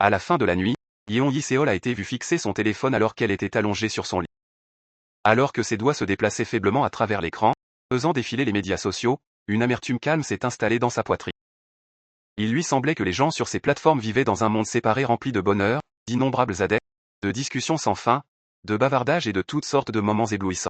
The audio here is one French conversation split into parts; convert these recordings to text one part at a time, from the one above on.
À la fin de la nuit, Yeon Yi-seol a été vu fixer son téléphone alors qu'elle était allongée sur son lit. Alors que ses doigts se déplaçaient faiblement à travers l'écran, faisant défiler les médias sociaux, une amertume calme s'est installée dans sa poitrine. Il lui semblait que les gens sur ces plateformes vivaient dans un monde séparé rempli de bonheur, d'innombrables adeptes, de discussions sans fin, de bavardages et de toutes sortes de moments éblouissants.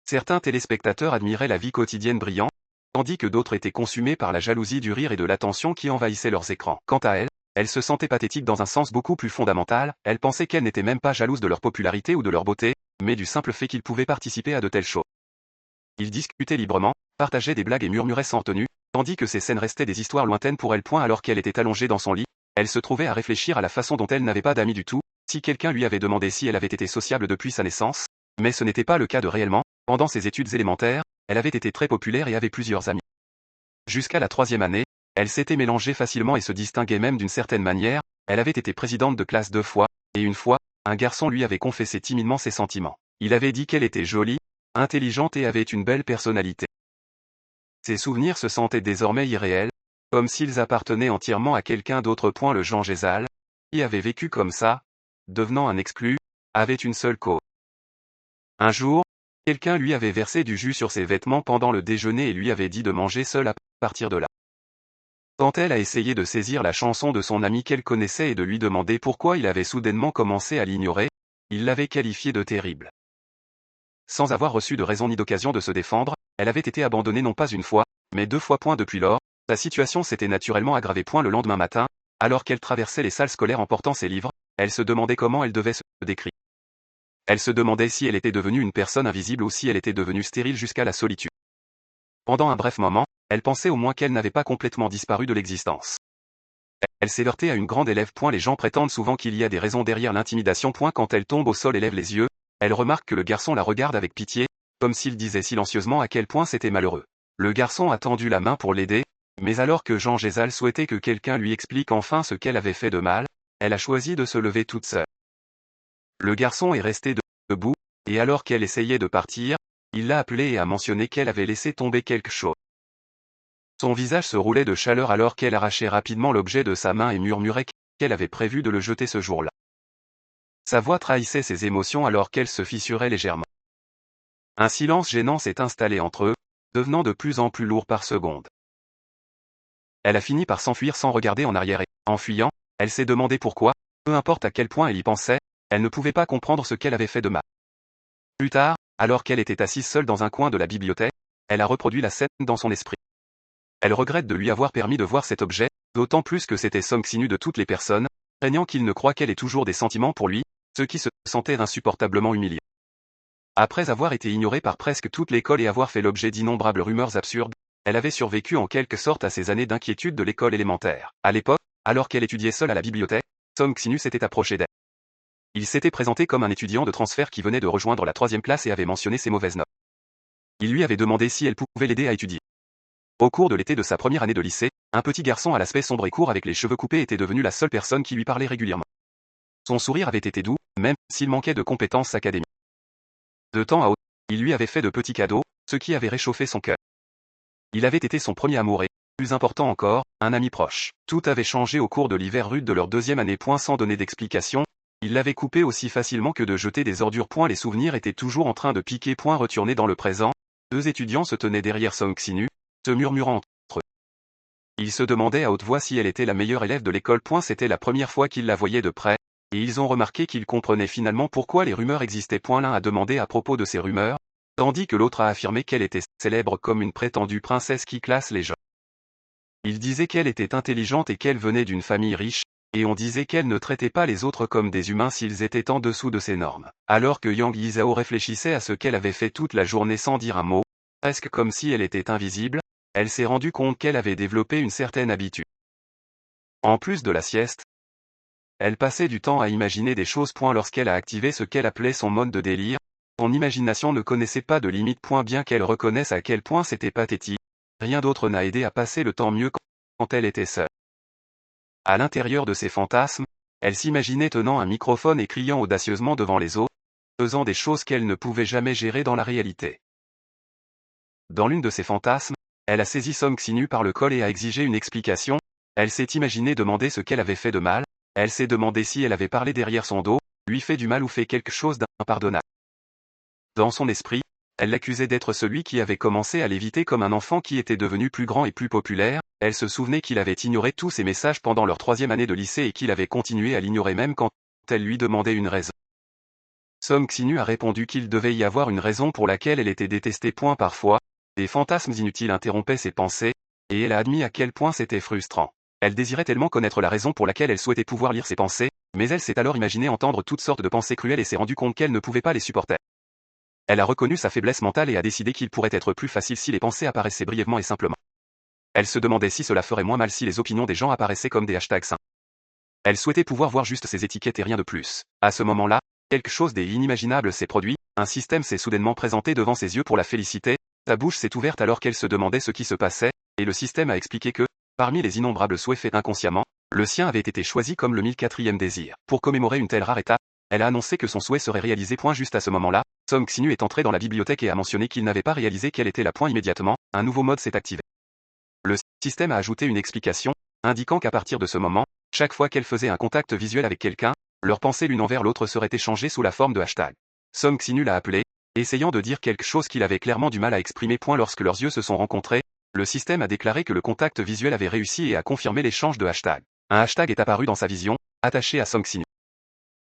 Certains téléspectateurs admiraient la vie quotidienne brillante, tandis que d'autres étaient consumés par la jalousie du rire et de l'attention qui envahissait leurs écrans. Quant à elle, elle se sentait pathétique dans un sens beaucoup plus fondamental, elle pensait qu'elle n'était même pas jalouse de leur popularité ou de leur beauté, mais du simple fait qu'ils pouvaient participer à de telles choses. Ils discutaient librement, partageaient des blagues et murmuraient sans retenue, tandis que ces scènes restaient des histoires lointaines pour elle. Alors qu'elle était allongée dans son lit, elle se trouvait à réfléchir à la façon dont elle n'avait pas d'amis du tout, si quelqu'un lui avait demandé si elle avait été sociable depuis sa naissance, mais ce n'était pas le cas de réellement. Pendant ses études élémentaires, elle avait été très populaire et avait plusieurs amis. Jusqu'à la 3e année, elle s'était mélangée facilement et se distinguait même d'une certaine manière, elle avait été présidente de classe 2 fois, et une fois, un garçon lui avait confessé timidement ses sentiments. Il avait dit qu'elle était jolie, intelligente et avait une belle personnalité. Ses souvenirs se sentaient désormais irréels, comme s'ils appartenaient entièrement à quelqu'un d'autre. Le Jean Gézal, qui avait vécu comme ça, devenant un exclu, avait une seule cause. Un jour, quelqu'un lui avait versé du jus sur ses vêtements pendant le déjeuner et lui avait dit de manger seul à partir de là. Quand elle a essayé de saisir la chanson de son ami qu'elle connaissait et de lui demander pourquoi il avait soudainement commencé à l'ignorer, il l'avait qualifiée de terrible. Sans avoir reçu de raison ni d'occasion de se défendre, elle avait été abandonnée non pas une fois, mais 2 fois. Depuis lors, sa situation s'était naturellement aggravée. Le lendemain matin, alors qu'elle traversait les salles scolaires en portant ses livres, elle se demandait comment elle devait se décrire. Elle se demandait si elle était devenue une personne invisible ou si elle était devenue stérile jusqu'à la solitude. Pendant un bref moment, elle pensait au moins qu'elle n'avait pas complètement disparu de l'existence. Elle s'est heurtée à une grande élève. Les gens prétendent souvent qu'il y a des raisons derrière l'intimidation. Quand elle tombe au sol et lève les yeux, elle remarque que le garçon la regarde avec pitié, comme s'il disait silencieusement à quel point c'était malheureux. Le garçon a tendu la main pour l'aider, mais alors que Jean Gézal souhaitait que quelqu'un lui explique enfin ce qu'elle avait fait de mal, elle a choisi de se lever toute seule. Le garçon est resté debout, et alors qu'elle essayait de partir, il l'a appelée et a mentionné qu'elle avait laissé tomber quelque chose. Son visage se roulait de chaleur alors qu'elle arrachait rapidement l'objet de sa main et murmurait qu'elle avait prévu de le jeter ce jour-là. Sa voix trahissait ses émotions alors qu'elle se fissurait légèrement. Un silence gênant s'est installé entre eux, devenant de plus en plus lourd par seconde. Elle a fini par s'enfuir sans regarder en arrière et, en fuyant, elle s'est demandé pourquoi, peu importe à quel point elle y pensait, elle ne pouvait pas comprendre ce qu'elle avait fait de mal. Plus tard, alors qu'elle était assise seule dans un coin de la bibliothèque, elle a reproduit la scène dans son esprit. Elle regrette de lui avoir permis de voir cet objet, d'autant plus que c'était Song Sinu de toutes les personnes, craignant qu'il ne croie qu'elle ait toujours des sentiments pour lui, ce qui se sentait insupportablement humiliant. Après avoir été ignorée par presque toute l'école et avoir fait l'objet d'innombrables rumeurs absurdes, elle avait survécu en quelque sorte à ces années d'inquiétude de l'école élémentaire. À l'époque, alors qu'elle étudiait seule à la bibliothèque, Song Sinu s'était approché d'elle. Il s'était présenté comme un étudiant de transfert qui venait de rejoindre la 3e classe et avait mentionné ses mauvaises notes. Il lui avait demandé si elle pouvait l'aider à étudier. Au cours de l'été de sa première année de lycée, un petit garçon à l'aspect sombre et court avec les cheveux coupés était devenu la seule personne qui lui parlait régulièrement. Son sourire avait été doux, même s'il manquait de compétences académiques. De temps à autre, il lui avait fait de petits cadeaux, ce qui avait réchauffé son cœur. Il avait été son premier amour et, plus important encore, un ami proche. Tout avait changé au cours de l'hiver rude de leur 2e année. Sans donner d'explication, il l'avait coupé aussi facilement que de jeter des ordures. Les souvenirs étaient toujours en train de piquer. Retourné dans le présent, 2 étudiants se tenaient derrière Song Sinu, se murmurant entre eux. Ils se demandaient à haute voix si elle était la meilleure élève de l'école. C'était la première fois qu'ils la voyaient de près, et ils ont remarqué qu'ils comprenaient finalement pourquoi les rumeurs existaient. L'un a demandé à propos de ces rumeurs, tandis que l'autre a affirmé qu'elle était célèbre comme une prétendue princesse qui classe les gens. Il disait qu'elle était intelligente et qu'elle venait d'une famille riche, et on disait qu'elle ne traitait pas les autres comme des humains s'ils étaient en dessous de ces normes. Alors que Yang Yizhao réfléchissait à ce qu'elle avait fait toute la journée sans dire un mot, presque comme si elle était invisible, elle s'est rendue compte qu'elle avait développé une certaine habitude. En plus de la sieste, elle passait du temps à imaginer des choses. Lorsqu'elle a activé ce qu'elle appelait son mode de délire, son imagination ne connaissait pas de limite. Bien qu'elle reconnaisse à quel point c'était pathétique, rien d'autre n'a aidé à passer le temps mieux quand elle était seule. À l'intérieur de ses fantasmes, elle s'imaginait tenant un microphone et criant audacieusement devant les autres, faisant des choses qu'elle ne pouvait jamais gérer dans la réalité. Dans l'une de ses fantasmes, elle a saisi Song Sinu par le col et a exigé une explication. Elle s'est imaginée demander ce qu'elle avait fait de mal, Elle s'est demandé si elle avait parlé derrière son dos, lui fait du mal ou fait quelque chose d'impardonnable. Dans son esprit, elle l'accusait d'être celui qui avait commencé à l'éviter comme un enfant qui était devenu plus grand et plus populaire. Elle se souvenait qu'il avait ignoré tous ses messages pendant leur 3e année de lycée et qu'il avait continué à l'ignorer même quand elle lui demandait une raison. Song Xinu a répondu qu'il devait y avoir une raison pour laquelle elle était détestée. Parfois, des fantasmes inutiles interrompaient ses pensées, et elle a admis à quel point c'était frustrant. Elle désirait tellement connaître la raison pour laquelle elle souhaitait pouvoir lire ses pensées, mais elle s'est alors imaginé entendre toutes sortes de pensées cruelles et s'est rendu compte qu'elle ne pouvait pas les supporter. Elle a reconnu sa faiblesse mentale et a décidé qu'il pourrait être plus facile si les pensées apparaissaient brièvement et simplement. Elle se demandait si cela ferait moins mal si les opinions des gens apparaissaient comme des hashtags simples. Elle souhaitait pouvoir voir juste ces étiquettes et rien de plus. À ce moment-là, quelque chose d'inimaginable s'est produit, un système s'est soudainement présenté devant ses yeux pour la féliciter, sa bouche s'est ouverte alors qu'elle se demandait ce qui se passait, et le système a expliqué que, parmi les innombrables souhaits faits inconsciemment, le sien avait été choisi comme le 1004e désir. Pour commémorer une telle rare étape, elle a annoncé que son souhait serait réalisé. Juste à ce moment-là, Song Xinu est entré dans la bibliothèque et a mentionné qu'il n'avait pas réalisé quelle était la. Immédiatement, un nouveau mode s'est activé. Le système a ajouté une explication, indiquant qu'à partir de ce moment, chaque fois qu'elle faisait un contact visuel avec quelqu'un, leurs pensées l'une envers l'autre seraient échangées sous la forme de hashtag. Song Xinu l'a appelé, essayant de dire quelque chose qu'il avait clairement du mal à exprimer. Lorsque leurs yeux se sont rencontrés, le système a déclaré que le contact visuel avait réussi et a confirmé l'échange de hashtags. Un hashtag est apparu dans sa vision, attaché à Song Xinu.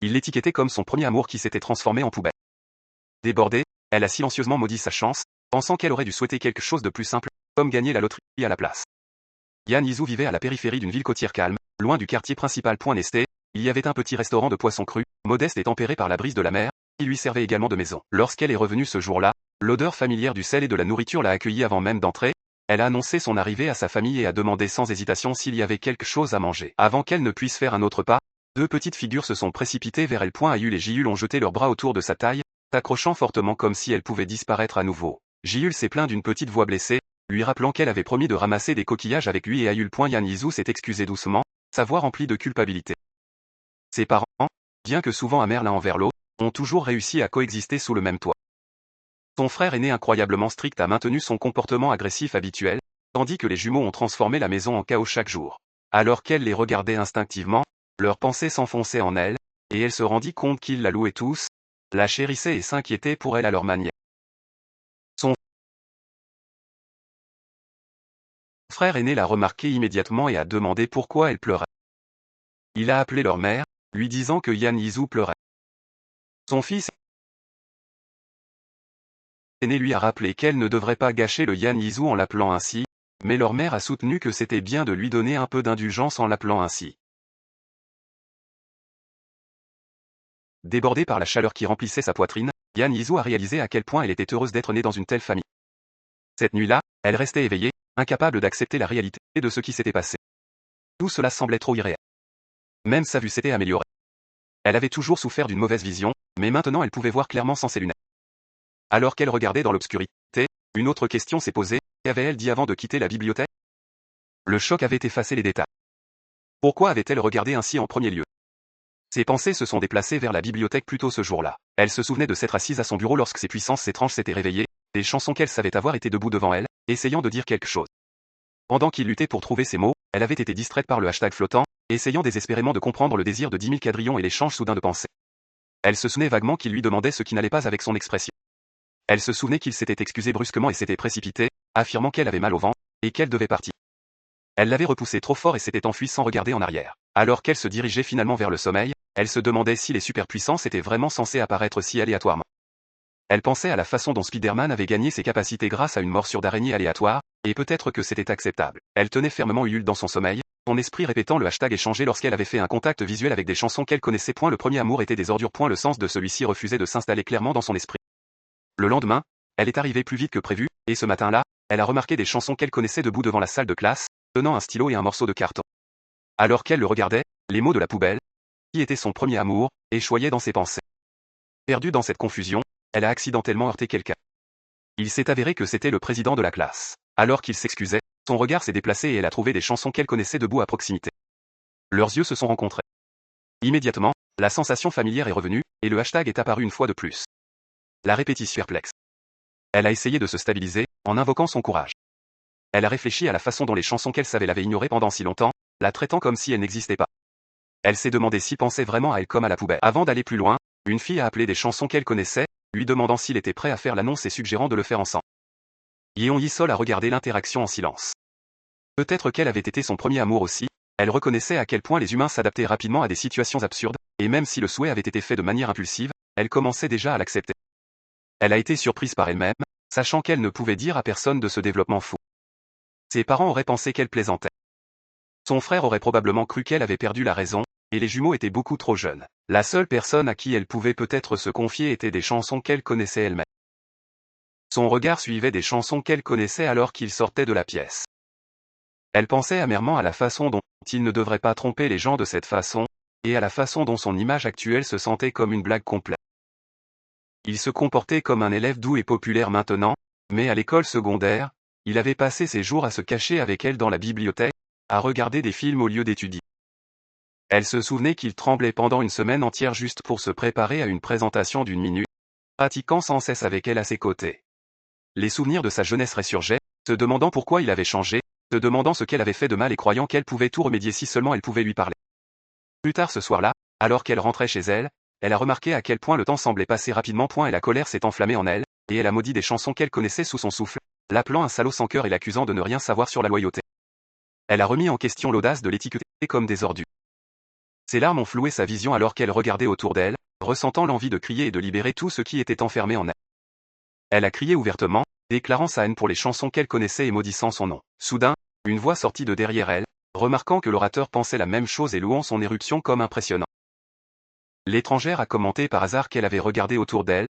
Il l'étiquetait comme son premier amour qui s'était transformé en poubelle. Débordée, elle a silencieusement maudit sa chance, pensant qu'elle aurait dû souhaiter quelque chose de plus simple, comme gagner la loterie à la place. Yan Yizhu vivait à la périphérie d'une ville côtière calme, loin du quartier principal. Nesté, il y avait un petit restaurant de poissons crus, modeste et tempéré par la brise de la mer, qui lui servait également de maison. Lorsqu'elle est revenue ce jour-là, l'odeur familière du sel et de la nourriture l'a accueillie avant même d'entrer. Elle a annoncé son arrivée à sa famille et a demandé sans hésitation s'il y avait quelque chose à manger. Avant qu'elle ne puisse faire un autre pas, deux petites figures se sont précipitées vers elle. Ayul et Jiyul ont jeté leurs bras autour de sa taille, s'accrochant fortement comme si elle pouvait disparaître à nouveau. Jiyul s'est plaint d'une petite voix blessée, lui rappelant qu'elle avait promis de ramasser des coquillages avec lui et Ayul. Yan Yizhu s'est excusé doucement, sa voix remplie de culpabilité. Ses parents, bien que souvent amers l'un envers l'autre, ont toujours réussi à coexister sous le même toit. Son frère aîné incroyablement strict a maintenu son comportement agressif habituel, tandis que les jumeaux ont transformé la maison en chaos chaque jour. Alors qu'elle les regardait instinctivement, leurs pensées s'enfonçaient en elle, et elle se rendit compte qu'ils la louaient tous, la chérissaient et s'inquiétaient pour elle à leur manière. Son frère aîné l'a remarqué immédiatement et a demandé pourquoi elle pleurait. Il a appelé leur mère, lui disant que Yan Yizhu pleurait. Son fils aîné lui a rappelé qu'elle ne devrait pas gâcher le Yan Yizhu en l'appelant ainsi, mais leur mère a soutenu que c'était bien de lui donner un peu d'indulgence en l'appelant ainsi. Débordée par la chaleur qui remplissait sa poitrine, Yan Yizhu a réalisé à quel point elle était heureuse d'être née dans une telle famille. Cette nuit-là, elle restait éveillée, incapable d'accepter la réalité de ce qui s'était passé. Tout cela semblait trop irréel. Même sa vue s'était améliorée. Elle avait toujours souffert d'une mauvaise vision, mais maintenant elle pouvait voir clairement sans ses lunettes. Alors qu'elle regardait dans l'obscurité, une autre question s'est posée, qu'avait-elle dit avant de quitter la bibliothèque? Le choc avait effacé les détails. Pourquoi avait-elle regardé ainsi en premier lieu? Ses pensées se sont déplacées vers la bibliothèque plus tôt ce jour-là. Elle se souvenait de s'être assise à son bureau lorsque ses puissances étranges s'étaient réveillées, des chansons qu'elle savait avoir étaient debout devant elle, essayant de dire quelque chose. Pendant qu'il luttait pour trouver ses mots, elle avait été distraite par le hashtag flottant, essayant désespérément de comprendre le désir de 10 000 quadrillons et l'échange soudain de pensées. Elle se souvenait vaguement qu'il lui demandait ce qui n'allait pas avec son expression. Elle se souvenait qu'il s'était excusé brusquement et s'était précipité, affirmant qu'elle avait mal au ventre, et qu'elle devait partir. Elle l'avait repoussé trop fort et s'était enfuie sans regarder en arrière. Alors qu'elle se dirigeait finalement vers le sommeil, elle se demandait si les superpuissances étaient vraiment censées apparaître si aléatoirement. Elle pensait à la façon dont Spider-Man avait gagné ses capacités grâce à une morsure d'araignée aléatoire, et peut-être que c'était acceptable. Elle tenait fermement Ulule dans son sommeil, son esprit répétant le hashtag échangé lorsqu'elle avait fait un contact visuel avec des chansons qu'elle connaissait. Le premier amour était des ordures. Le sens de celui-ci refusait de s'installer clairement dans son esprit. Le lendemain, elle est arrivée plus vite que prévu, et ce matin-là, elle a remarqué des chansons qu'elle connaissait debout devant la salle de classe, tenant un stylo et un morceau de carton. Alors qu'elle le regardait, les mots de la poubelle, qui était son premier amour, échoyaient dans ses pensées. Perdue dans cette confusion, elle a accidentellement heurté quelqu'un. Il s'est avéré que c'était le président de la classe. Alors qu'il s'excusait, son regard s'est déplacé et elle a trouvé des chansons qu'elle connaissait debout à proximité. Leurs yeux se sont rencontrés. Immédiatement, la sensation familière est revenue, et le hashtag est apparu une fois de plus. La répétition perplexe. Elle a essayé de se stabiliser, en invoquant son courage. Elle a réfléchi à la façon dont les chansons qu'elle savait l'avaient ignorée pendant si longtemps, la traitant comme si elle n'existait pas. Elle s'est demandé s'il pensait vraiment à elle comme à la poubelle. Avant d'aller plus loin, une fille a appelé des chansons qu'elle connaissait, lui demandant s'il était prêt à faire l'annonce et suggérant de le faire ensemble. Yeon Yi-sol a regardé l'interaction en silence. Peut-être qu'elle avait été son premier amour aussi, elle reconnaissait à quel point les humains s'adaptaient rapidement à des situations absurdes, et même si le souhait avait été fait de manière impulsive, elle commençait déjà à l'accepter. Elle a été surprise par elle-même, sachant qu'elle ne pouvait dire à personne de ce développement fou. Ses parents auraient pensé qu'elle plaisantait. Son frère aurait probablement cru qu'elle avait perdu la raison, et les jumeaux étaient beaucoup trop jeunes. La seule personne à qui elle pouvait peut-être se confier était des chansons qu'elle connaissait elle-même. Son regard suivait des chansons qu'elle connaissait alors qu'il sortait de la pièce. Elle pensait amèrement à la façon dont il ne devrait pas tromper les gens de cette façon, et à la façon dont son image actuelle se sentait comme une blague complète. Il se comportait comme un élève doux et populaire maintenant, mais à l'école secondaire, il avait passé ses jours à se cacher avec elle dans la bibliothèque, à regarder des films au lieu d'étudier. Elle se souvenait qu'il tremblait pendant une semaine entière juste pour se préparer à une présentation d'1 minute, pratiquant sans cesse avec elle à ses côtés. Les souvenirs de sa jeunesse ressurgeaient, se demandant pourquoi il avait changé, se demandant ce qu'elle avait fait de mal et croyant qu'elle pouvait tout remédier si seulement elle pouvait lui parler. Plus tard ce soir-là, alors qu'elle rentrait chez elle, elle a remarqué à quel point le temps semblait passer rapidement. Et la colère s'est enflammée en elle, et elle a maudit des chansons qu'elle connaissait sous son souffle, l'appelant un salaud sans cœur et l'accusant de ne rien savoir sur la loyauté. Elle a remis en question l'audace de l'étiqueter comme des ordures. Ses larmes ont floué sa vision alors qu'elle regardait autour d'elle, ressentant l'envie de crier et de libérer tout ce qui était enfermé en elle. Elle a crié ouvertement, déclarant sa haine pour les chansons qu'elle connaissait et maudissant son nom. Soudain, une voix sortit de derrière elle, remarquant que l'orateur pensait la même chose et louant son éruption comme impressionnant. L'étrangère a commenté par hasard qu'elle avait regardé autour d'elle,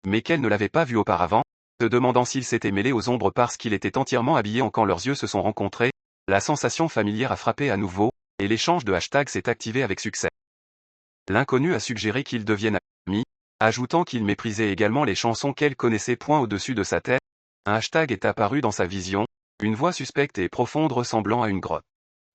mais qu'elle ne l'avait pas vu auparavant, se demandant s'il s'était mêlé aux ombres parce qu'il était entièrement habillé quand leurs yeux se sont rencontrés. La sensation familière a frappé à nouveau, et l'échange de hashtags s'est activé avec succès. L'inconnu a suggéré qu'ils deviennent amis, ajoutant qu'il méprisait également les chansons qu'elle connaissait. Au-dessus de sa tête, un hashtag est apparu dans sa vision, une voix suspecte et profonde ressemblant à une grotte.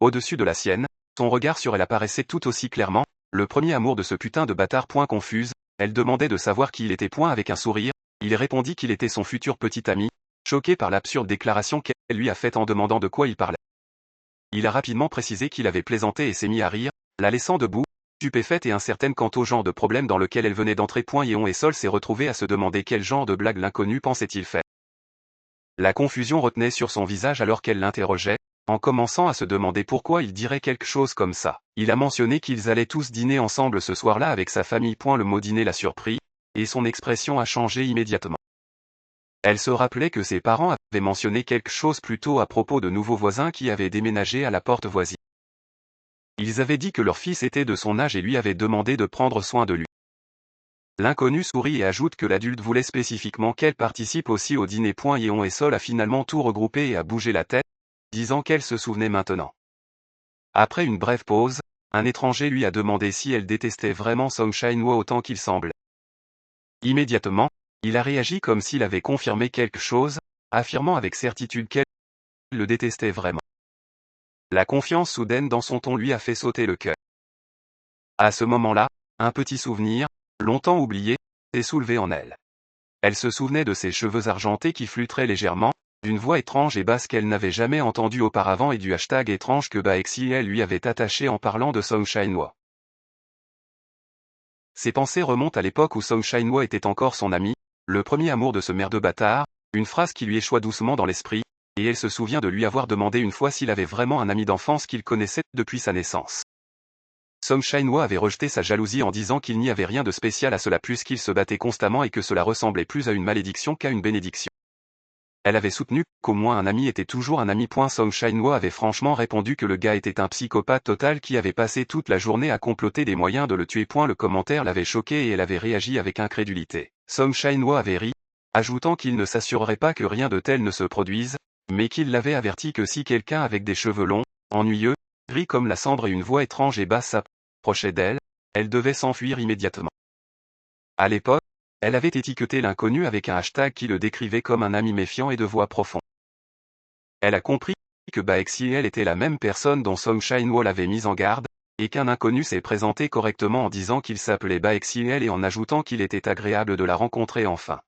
Au-dessus de la sienne, son regard sur elle apparaissait tout aussi clairement, le premier amour de ce putain de bâtard. Confuse, elle demandait de savoir qui il était. Avec un sourire, il répondit qu'il était son futur petit ami, choqué par l'absurde déclaration qu'elle lui a faite en demandant de quoi il parlait. Il a rapidement précisé qu'il avait plaisanté et s'est mis à rire, la laissant debout, stupéfaite et incertaine quant au genre de problème dans lequel elle venait d'entrer. Yeon Yi-sol s'est retrouvé à se demander quel genre de blague l'inconnu pensait-il faire. La confusion retenait sur son visage alors qu'elle l'interrogeait, en commençant à se demander pourquoi il dirait quelque chose comme ça. Il a mentionné qu'ils allaient tous dîner ensemble ce soir-là avec sa famille. Le mot dîner l'a surpris, et son expression a changé immédiatement. Elle se rappelait que ses parents avaient mentionné quelque chose plus tôt à propos de nouveaux voisins qui avaient déménagé à la porte voisine. Ils avaient dit que leur fils était de son âge et lui avaient demandé de prendre soin de lui. L'inconnu sourit et ajoute que l'adulte voulait spécifiquement qu'elle participe aussi au dîner. Yeon Yi-sol a finalement tout regroupé et a bougé la tête, disant qu'elle se souvenait maintenant. Après une brève pause, un étranger lui a demandé si elle détestait vraiment Song Shin-woo autant qu'il semblait. Immédiatement, il a réagi comme s'il avait confirmé quelque chose, affirmant avec certitude qu'elle le détestait vraiment. La confiance soudaine dans son ton lui a fait sauter le cœur. À ce moment-là, un petit souvenir, longtemps oublié, s'est soulevé en elle. Elle se souvenait de ses cheveux argentés qui flûteraient légèrement, d'une voix étrange et basse qu'elle n'avait jamais entendue auparavant et du hashtag étrange que Baekhyun lui avait attaché en parlant de Song Shin-woo. Ses pensées remontent à l'époque où Song Shin-woo était encore son ami, le premier amour de ce merde bâtard, une phrase qui lui échoit doucement dans l'esprit, et elle se souvient de lui avoir demandé une fois s'il avait vraiment un ami d'enfance qu'il connaissait depuis sa naissance. Song Shin-woo avait rejeté sa jalousie en disant qu'il n'y avait rien de spécial à cela puisqu'il se battait constamment et que cela ressemblait plus à une malédiction qu'à une bénédiction. Elle avait soutenu qu'au moins un ami était toujours un ami. Song Shin-woo avait franchement répondu que le gars était un psychopathe total qui avait passé toute la journée à comploter des moyens de le tuer. Le commentaire l'avait choqué et elle avait réagi avec incrédulité. Song Shin-woo avait ri, ajoutant qu'il ne s'assurerait pas que rien de tel ne se produise, mais qu'il l'avait averti que si quelqu'un avec des cheveux longs, ennuyeux, gris comme la cendre et une voix étrange et basse s'approchait d'elle, elle devait s'enfuir immédiatement. À l'époque, elle avait étiqueté l'inconnu avec un hashtag qui le décrivait comme un ami méfiant et de voix profonde. Elle a compris que Baekhyun était la même personne dont Song Shin-woo l'avait mise en garde, et qu'un inconnu s'est présenté correctement en disant qu'il s'appelait Baekhyun et en ajoutant qu'il était agréable de la rencontrer enfin.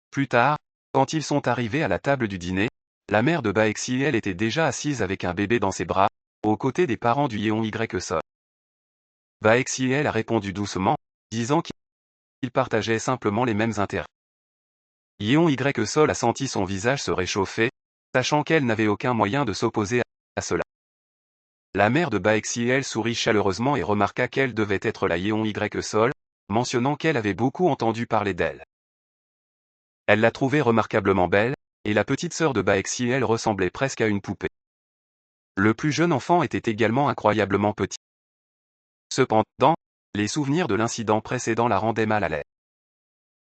Plus tard, quand ils sont arrivés à la table du dîner, la mère de Baekhyun était déjà assise avec un bébé dans ses bras, aux côtés des parents du Yeon Y-sol. Baexiel a répondu doucement, disant qu'il partageait simplement les mêmes intérêts. Yeon Y Sol a senti son visage se réchauffer, sachant qu'elle n'avait aucun moyen de s'opposer à cela. La mère de Baexiel sourit chaleureusement et remarqua qu'elle devait être la Yeon Y Sol, mentionnant qu'elle avait beaucoup entendu parler d'elle. Elle la trouvait remarquablement belle, et la petite sœur de Baexiel ressemblait presque à une poupée. Le plus jeune enfant était également incroyablement petit. Cependant, les souvenirs de l'incident précédent la rendaient mal à l'aise.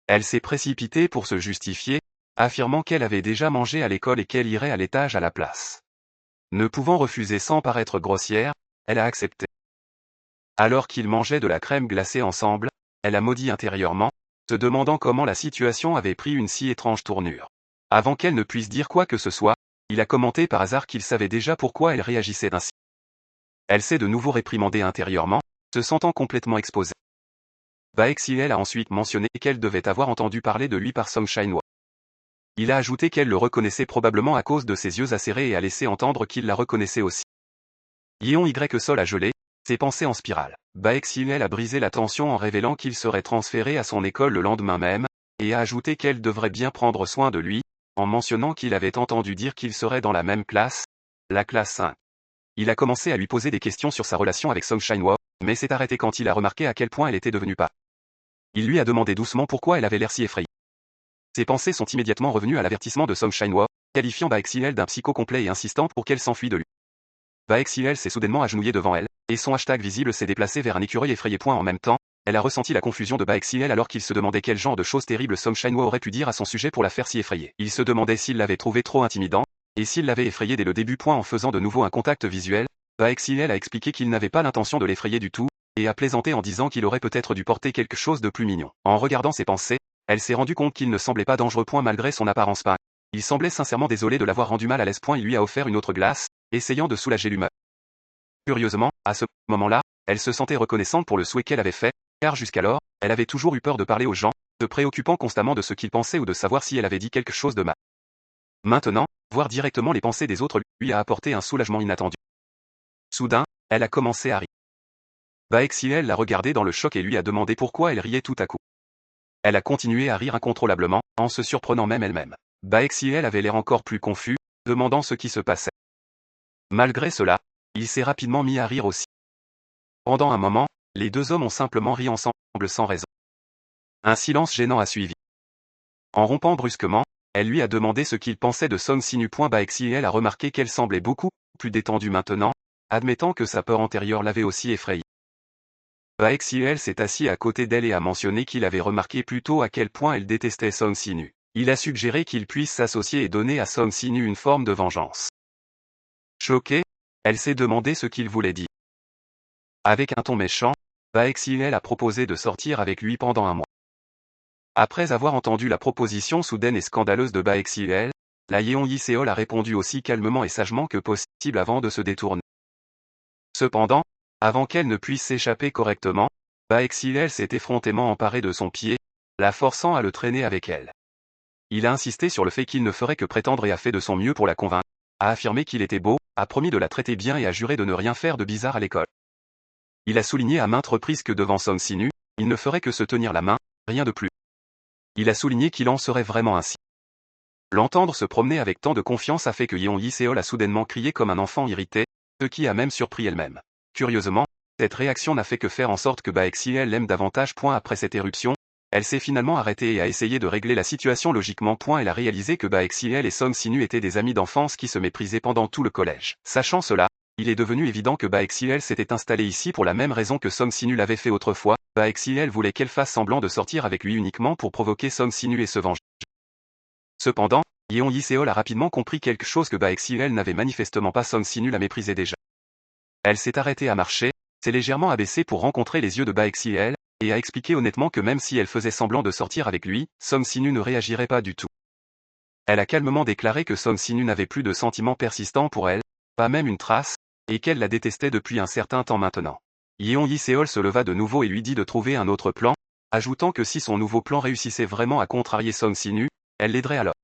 Elle s'est précipitée pour se justifier, affirmant qu'elle avait déjà mangé à l'école et qu'elle irait à l'étage à la place. Ne pouvant refuser sans paraître grossière, elle a accepté. Alors qu'ils mangeaient de la crème glacée ensemble, elle a maudit intérieurement, se demandant comment la situation avait pris une si étrange tournure. Avant qu'elle ne puisse dire quoi que ce soit, il a commenté par hasard qu'il savait déjà pourquoi elle réagissait ainsi. Elle s'est de nouveau réprimandée intérieurement, se sentant complètement exposée. Baexiel a ensuite mentionné qu'elle devait avoir entendu parler de lui par Song Shinhwa. Il a ajouté qu'elle le reconnaissait probablement à cause de ses yeux acérés et a laissé entendre qu'il la reconnaissait aussi. Yeon Y Sol a gelé, ses pensées en spirale. Baexiel a brisé la tension en révélant qu'il serait transféré à son école le lendemain même, et a ajouté qu'elle devrait bien prendre soin de lui, en mentionnant qu'il avait entendu dire qu'il serait dans la même classe, la classe 5. Il a commencé à lui poser des questions sur sa relation avec Song Shinhwa, mais s'est arrêté quand il a remarqué à quel point elle était devenue pâle. Il lui a demandé doucement pourquoi elle avait l'air si effrayée. Ses pensées sont immédiatement revenues à l'avertissement de Song Shinhwa, qualifiant Baexiel d'un psycho complet et insistant pour qu'elle s'enfuit de lui. Baexiel s'est soudainement agenouillé devant elle, et son hashtag visible s'est déplacé vers un écureuil effrayé. En même temps, elle a ressenti la confusion de Baexiel alors qu'il se demandait quel genre de choses terribles Song Shinhwa aurait pu dire à son sujet pour la faire si effrayée. Il se demandait s'il l'avait trouvé trop intimidant, et s'il l'avait effrayé dès le début. En faisant de nouveau un contact visuel, Baexiel a expliqué qu'il n'avait pas l'intention de l'effrayer du tout, et a plaisanté en disant qu'il aurait peut-être dû porter quelque chose de plus mignon. En regardant ses pensées, elle s'est rendue compte qu'il ne semblait pas dangereux. Malgré son apparence pâle. Il semblait sincèrement désolé de l'avoir rendu mal à l'aise. Il lui a offert une autre glace, essayant de soulager l'humeur. Curieusement, à ce moment-là, elle se sentait reconnaissante pour le souhait qu'elle avait fait, car jusqu'alors, elle avait toujours eu peur de parler aux gens, se préoccupant constamment de ce qu'ils pensaient ou de savoir si elle avait dit quelque chose de mal. Maintenant, voir directement les pensées des autres lui a apporté un soulagement inattendu. Soudain, elle a commencé à rire. Baexiel l'a regardée dans le choc et lui a demandé pourquoi elle riait tout à coup. Elle a continué à rire incontrôlablement, en se surprenant même elle-même. Baexiel avait l'air encore plus confus, demandant ce qui se passait. Malgré cela, il s'est rapidement mis à rire aussi. Pendant un moment, les deux hommes ont simplement ri ensemble sans raison. Un silence gênant a suivi. En rompant brusquement, elle lui a demandé ce qu'il pensait de Song Sinu. Baexiel a remarqué qu'elle semblait beaucoup plus détendue maintenant, admettant que sa peur antérieure l'avait aussi effrayée. Baexiel s'est assis à côté d'elle et a mentionné qu'il avait remarqué plus tôt à quel point elle détestait Song Sinu. Il a suggéré qu'il puisse s'associer et donner à Song Sinu une forme de vengeance. Choquée, elle s'est demandé ce qu'il voulait dire. Avec un ton méchant, Baexiel a proposé de sortir avec lui pendant un mois. Après avoir entendu la proposition soudaine et scandaleuse de Baexiel, la Yeon Seol a répondu aussi calmement et sagement que possible avant de se détourner. Cependant, avant qu'elle ne puisse s'échapper correctement, Baexiel s'est effrontément emparé de son pied, la forçant à le traîner avec elle. Il a insisté sur le fait qu'il ne ferait que prétendre et a fait de son mieux pour la convaincre, a affirmé qu'il était beau, a promis de la traiter bien et a juré de ne rien faire de bizarre à l'école. Il a souligné à maintes reprises que devant Song Sinu, il ne ferait que se tenir la main, rien de plus. Il a souligné qu'il en serait vraiment ainsi. L'entendre se promener avec tant de confiance a fait que Yeon Seol a soudainement crié comme un enfant irrité, ce qui a même surpris elle-même. Curieusement, cette réaction n'a fait que faire en sorte que Baexiel l'aime davantage. Après cette éruption, elle s'est finalement arrêtée et a essayé de régler la situation logiquement. Elle a réalisé que Baexiel et Song Sinu étaient des amis d'enfance qui se méprisaient pendant tout le collège. Sachant cela, il est devenu évident que Baexiel s'était installé ici pour la même raison que Song Sinu l'avait fait autrefois. Baexiel voulait qu'elle fasse semblant de sortir avec lui uniquement pour provoquer Song Sinu et se venger. Cependant, Yeon Seol a rapidement compris quelque chose que Baexiel n'avait manifestement pas. Song Sinu la méprisait déjà. Elle s'est arrêtée à marcher, s'est légèrement abaissée pour rencontrer les yeux de Baexiel, et a expliqué honnêtement que même si elle faisait semblant de sortir avec lui, Song Sinu ne réagirait pas du tout. Elle a calmement déclaré que Song Sinu n'avait plus de sentiments persistants pour elle, pas même une trace, et qu'elle la détestait depuis un certain temps maintenant. Yeon Seol se leva de nouveau et lui dit de trouver un autre plan, ajoutant que si son nouveau plan réussissait vraiment à contrarier Song Sinu, elle l'aiderait alors.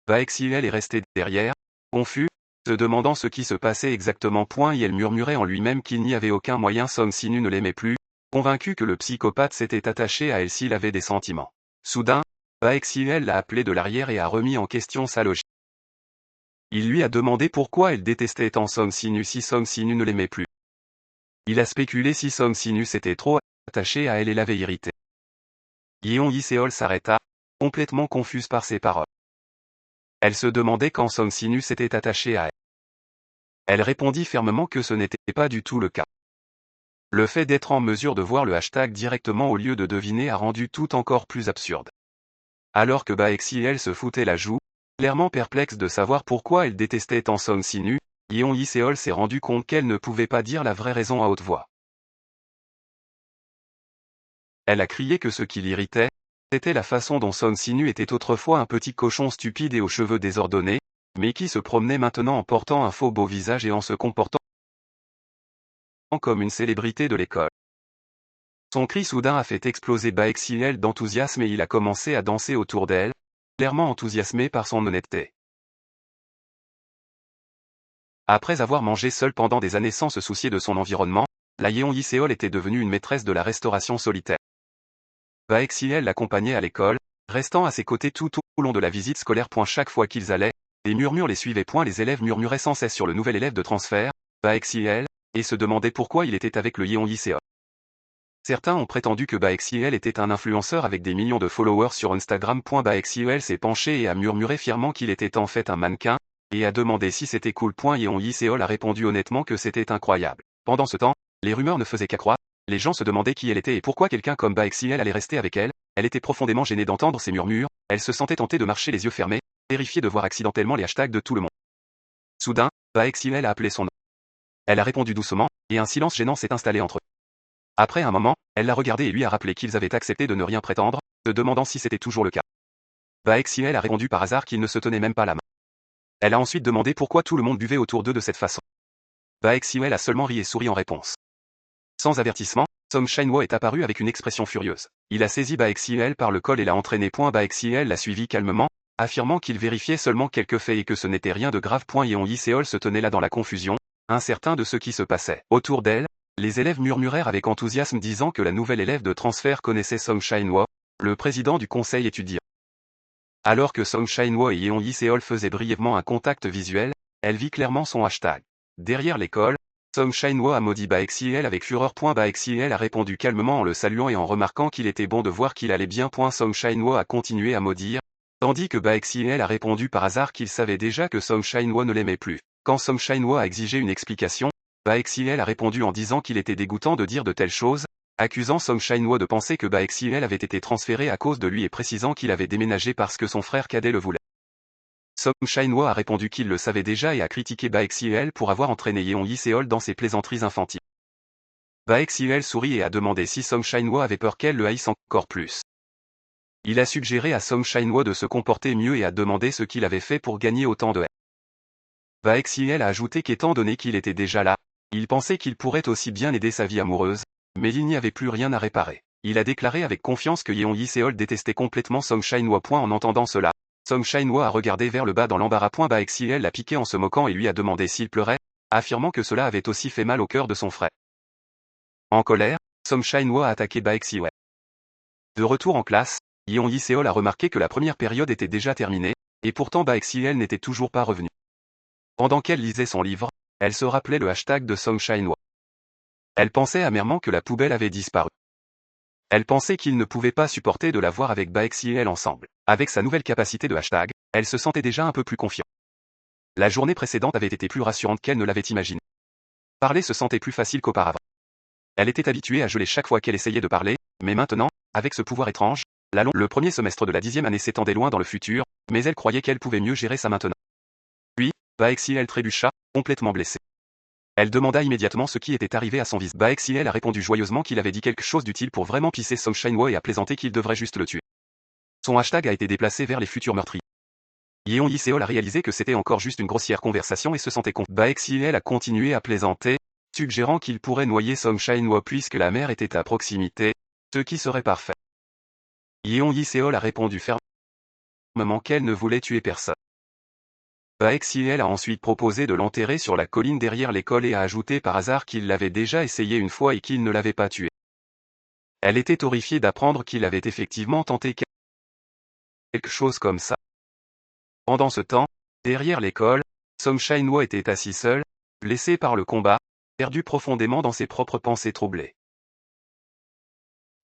Baexiel est resté derrière, confus, se demandant ce qui se passait exactement. Elle murmurait en lui-même qu'il n'y avait aucun moyen Song Sinu ne l'aimait plus, convaincu que le psychopathe s'était attaché à elle s'il avait des sentiments. Soudain, Baexiel l'a appelé de l'arrière et a remis en question sa logique. Il lui a demandé pourquoi elle détestait tant Song Sinu si Song Sinu ne l'aimait plus. Il a spéculé si Song Sinu s'était trop attaché à elle et l'avait irrité. Yeon Yi-seol s'arrêta, complètement confuse par ses paroles. Elle se demandait quand Song Sinu s'était attaché à elle. Elle répondit fermement que ce n'était pas du tout le cas. Le fait d'être en mesure de voir le hashtag directement au lieu de deviner a rendu tout encore plus absurde. Alors que Baexiel se foutait la joue, clairement perplexe de savoir pourquoi elle détestait tant Song Sinu, Yeon Yi-seol s'est rendu compte qu'elle ne pouvait pas dire la vraie raison à haute voix. Elle a crié que ce qui l'irritait, c'était la façon dont Song Sinu était autrefois un petit cochon stupide et aux cheveux désordonnés, mais qui se promenait maintenant en portant un faux beau visage et en se comportant comme une célébrité de l'école. Son cri soudain a fait exploser Baexiel d'enthousiasme et il a commencé à danser autour d'elle, clairement enthousiasmé par son honnêteté. Après avoir mangé seule pendant des années sans se soucier de son environnement, la Yeon Yi-seol était devenue une maîtresse de la restauration solitaire. Baexiel l'accompagnait à l'école, restant à ses côtés tout au long de la visite scolaire. Chaque fois qu'ils allaient, des murmures les suivaient. Les élèves murmuraient sans cesse sur le nouvel élève de transfert, Baexiel, et se demandaient pourquoi il était avec le Yeon Yi-seol. Certains ont prétendu que Baexiel était un influenceur avec des millions de followers sur Instagram. Baexiel s'est penché et a murmuré fièrement qu'il était en fait un mannequin, et a demandé si c'était cool. Yeon Yi-seol a répondu honnêtement que c'était incroyable. Pendant ce temps, les rumeurs ne faisaient qu'accroître, les gens se demandaient qui elle était et pourquoi quelqu'un comme Baexiel allait rester avec elle. Elle était profondément gênée d'entendre ces murmures, elle se sentait tentée de marcher les yeux fermés, terrifiée de voir accidentellement les hashtags de tout le monde. Soudain, Baexiel a appelé son nom. Elle a répondu doucement, et un silence gênant s'est installé entre eux. Après un moment, elle l'a regardé et lui a rappelé qu'ils avaient accepté de ne rien prétendre, se demandant si c'était toujours le cas. Baexiel a répondu par hasard qu'il ne se tenait même pas la main. Elle a ensuite demandé pourquoi tout le monde buvait autour d'eux de cette façon. Baexiel a seulement ri et souri en réponse. Sans avertissement, Song Shin-woo est apparu avec une expression furieuse. Il a saisi Baexiel par le col et l'a entraîné. Baexiel l'a suivi calmement, affirmant qu'il vérifiait seulement quelques faits et que ce n'était rien de grave. Yeon Yi-seol se tenait là dans la confusion, incertain de ce qui se passait. Autour d'elle, les élèves murmurèrent avec enthousiasme disant que la nouvelle élève de transfert connaissait Song Shin-woo, le président du conseil étudiant. Alors que Song Shin-woo et Yeon Yi-seol faisaient brièvement un contact visuel, elle vit clairement son hashtag. Derrière l'école, Song Shin-woo a maudit Baexiel avec fureur. Baexiel a répondu calmement en le saluant et en remarquant qu'il était bon de voir qu'il allait bien. Song Shin-woo a continué à maudire, tandis que Baexiel a répondu par hasard qu'il savait déjà que Song Shin-woo ne l'aimait plus. Quand Song Shin-woo a exigé une explication, Baexiel a répondu en disant qu'il était dégoûtant de dire de telles choses, accusant Song Shin-woo de penser que Baexiel avait été transféré à cause de lui et précisant qu'il avait déménagé parce que son frère cadet le voulait. Song Shin-woo a répondu qu'il le savait déjà et a critiqué Baexiel pour avoir entraîné Yeon Yi-seol dans ses plaisanteries infantiles. Baexiel sourit et a demandé si Song Shin-woo avait peur qu'elle le haïsse encore plus. Il a suggéré à Song Shin-woo de se comporter mieux et a demandé ce qu'il avait fait pour gagner autant de haine. Baexiel a ajouté qu'étant donné qu'il était déjà là, il pensait qu'il pourrait aussi bien aider sa vie amoureuse, mais il n'y avait plus rien à réparer. Il a déclaré avec confiance que Yeon Yi-seol détestait complètement Song Shin-woo. En entendant cela, Song Shin-woo a regardé vers le bas dans l'embarras. Baexiel l'a piqué en se moquant et lui a demandé s'il pleurait, affirmant que cela avait aussi fait mal au cœur de son frère. En colère, Song Shin-woo a attaqué Baexiel. De retour en classe, Yeon Yi-seol a remarqué que la première période était déjà terminée, et pourtant Baexiel n'était toujours pas revenu. Pendant qu'elle lisait son livre, elle se rappelait le hashtag de Song Shin-woo. Elle pensait amèrement que la poubelle avait disparu. Elle pensait qu'il ne pouvait pas supporter de la voir avec Baexiel ensemble. Avec sa nouvelle capacité de hashtag, elle se sentait déjà un peu plus confiante. La journée précédente avait été plus rassurante qu'elle ne l'avait imaginé. Parler se sentait plus facile qu'auparavant. Elle était habituée à geler chaque fois qu'elle essayait de parler, mais maintenant, avec ce pouvoir étrange, le premier semestre de la 10e année s'étendait loin dans le futur, mais elle croyait qu'elle pouvait mieux gérer ça maintenant. Puis, Baexiel trébucha, complètement blessée. Elle demanda immédiatement ce qui était arrivé à son visage. Baexiel a répondu joyeusement qu'il avait dit quelque chose d'utile pour vraiment pisser Song Shin-woo et a plaisanté qu'il devrait juste le tuer. Son hashtag a été déplacé vers les futurs meurtriers. Yeon Yi-seol a réalisé que c'était encore juste une grossière conversation et se sentait con. Baexiel a continué à plaisanter, suggérant qu'il pourrait noyer Song Shin-woo puisque la mer était à proximité, ce qui serait parfait. Yeon Yi-seol a répondu fermement qu'elle ne voulait tuer personne. Baexiel a ensuite proposé de l'enterrer sur la colline derrière l'école et a ajouté par hasard qu'il l'avait déjà essayé une fois et qu'il ne l'avait pas tué. Elle était horrifiée d'apprendre qu'il avait effectivement tenté quelque chose comme ça. Pendant ce temps, derrière l'école, Song Shin-woo était assis seul, blessé par le combat, perdu profondément dans ses propres pensées troublées.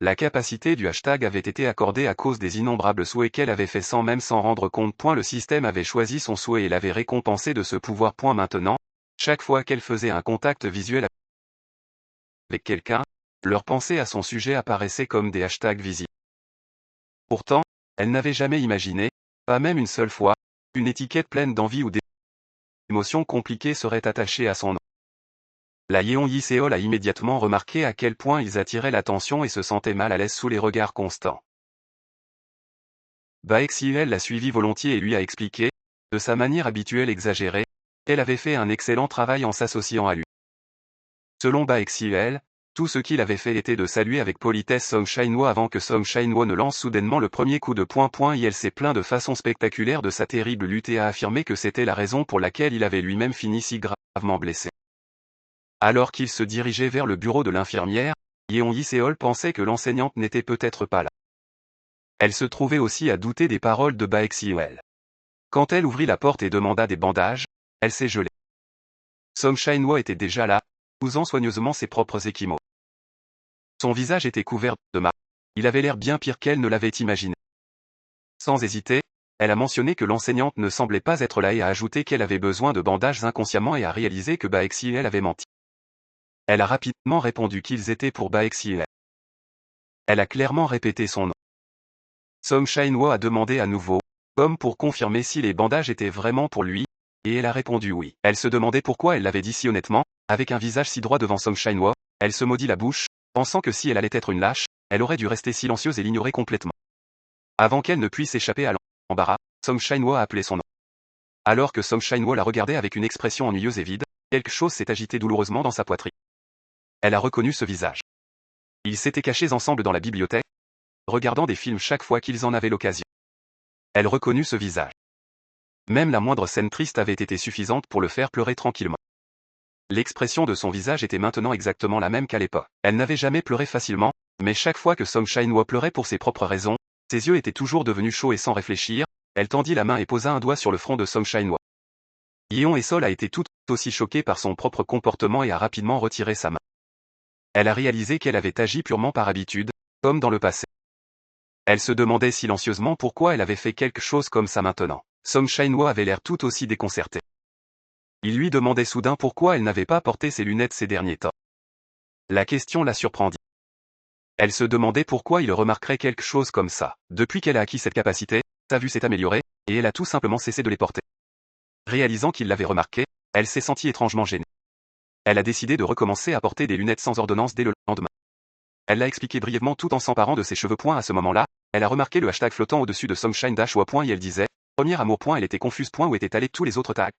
La capacité du hashtag avait été accordée à cause des innombrables souhaits qu'elle avait fait sans même s'en rendre compte. Le système avait choisi son souhait et l'avait récompensé de ce pouvoir. Maintenant, chaque fois qu'elle faisait un contact visuel avec quelqu'un, leurs pensées à son sujet apparaissaient comme des hashtags visibles. Pourtant, elle n'avait jamais imaginé, pas même une seule fois, qu'une étiquette pleine d'envie ou d'émotions compliquées serait attachée à son nom. La Yeon Yi-seol a immédiatement remarqué à quel point ils attiraient l'attention et se sentait mal à l'aise sous les regards constants. Baexiel l'a suivi volontiers et lui a expliqué, de sa manière habituelle exagérée, qu'elle avait fait un excellent travail en s'associant à lui. Selon Baexiel, tout ce qu'il avait fait était de saluer avec politesse Song Shin-woo avant que Song Shin-woo ne lance soudainement le premier coup de poing. Et elle s'est plaint de façon spectaculaire de sa terrible lutte et a affirmé que c'était la raison pour laquelle il avait lui-même fini si gravement blessé. Alors qu'il se dirigeait vers le bureau de l'infirmière, Yeon Yi-seol pensait que l'enseignante n'était peut-être pas là. Elle se trouvait aussi à douter des paroles de Baexiel. Quand elle ouvrit la porte et demanda des bandages, elle s'est gelée. Song Shin-woo était déjà là, cousant soigneusement ses propres échymoses. Son visage était couvert de marques. Il avait l'air bien pire qu'elle ne l'avait imaginé. Sans hésiter, elle a mentionné que l'enseignante ne semblait pas être là et a ajouté qu'elle avait besoin de bandages inconsciemment et a réalisé que Baexiel avait menti. Elle a rapidement répondu qu'ils étaient pour Baexiel. Elle a clairement répété son nom. Song Shin-woo a demandé à nouveau, comme pour confirmer si les bandages étaient vraiment pour lui, et elle a répondu oui. Elle se demandait pourquoi elle l'avait dit si honnêtement, avec un visage si droit devant Song Shin-woo, elle se maudit la bouche, pensant que si elle allait être une lâche, elle aurait dû rester silencieuse et l'ignorer complètement. Avant qu'elle ne puisse échapper à l'embarras, Song Shin-woo a appelé son nom. Alors que Song Shin-woo la regardait avec une expression ennuyeuse et vide, quelque chose s'est agité douloureusement dans sa poitrine. Elle a reconnu ce visage. Ils s'étaient cachés ensemble dans la bibliothèque, regardant des films chaque fois qu'ils en avaient l'occasion. Elle reconnut ce visage. Même la moindre scène triste avait été suffisante pour le faire pleurer tranquillement. L'expression de son visage était maintenant exactement la même qu'à l'époque. Elle n'avait jamais pleuré facilement, mais chaque fois que Song Shin-woo pleurait pour ses propres raisons, ses yeux étaient toujours devenus chauds et sans réfléchir, elle tendit la main et posa un doigt sur le front de Song Shin-woo. Yeon Yi-seol a été tout aussi choquée par son propre comportement et a rapidement retiré sa main. Elle a réalisé qu'elle avait agi purement par habitude, comme dans le passé. Elle se demandait silencieusement pourquoi elle avait fait quelque chose comme ça maintenant. Song Shin-woo avait l'air tout aussi déconcerté. Il lui demandait soudain pourquoi elle n'avait pas porté ses lunettes ces derniers temps. La question la surprendit. Elle se demandait pourquoi il remarquerait quelque chose comme ça. Depuis qu'elle a acquis cette capacité, sa vue s'est améliorée, et elle a tout simplement cessé de les porter. Réalisant qu'il l'avait remarqué, elle s'est sentie étrangement gênée. Elle a décidé de recommencer à porter des lunettes sans ordonnance dès le lendemain. Elle l'a expliqué brièvement tout en s'emparant de ses cheveux. À ce moment-là, elle a remarqué le hashtag flottant au-dessus de Song Shin-woo. Et elle disait, premier amour. Elle était confuse. Où étaient allés tous les autres tags?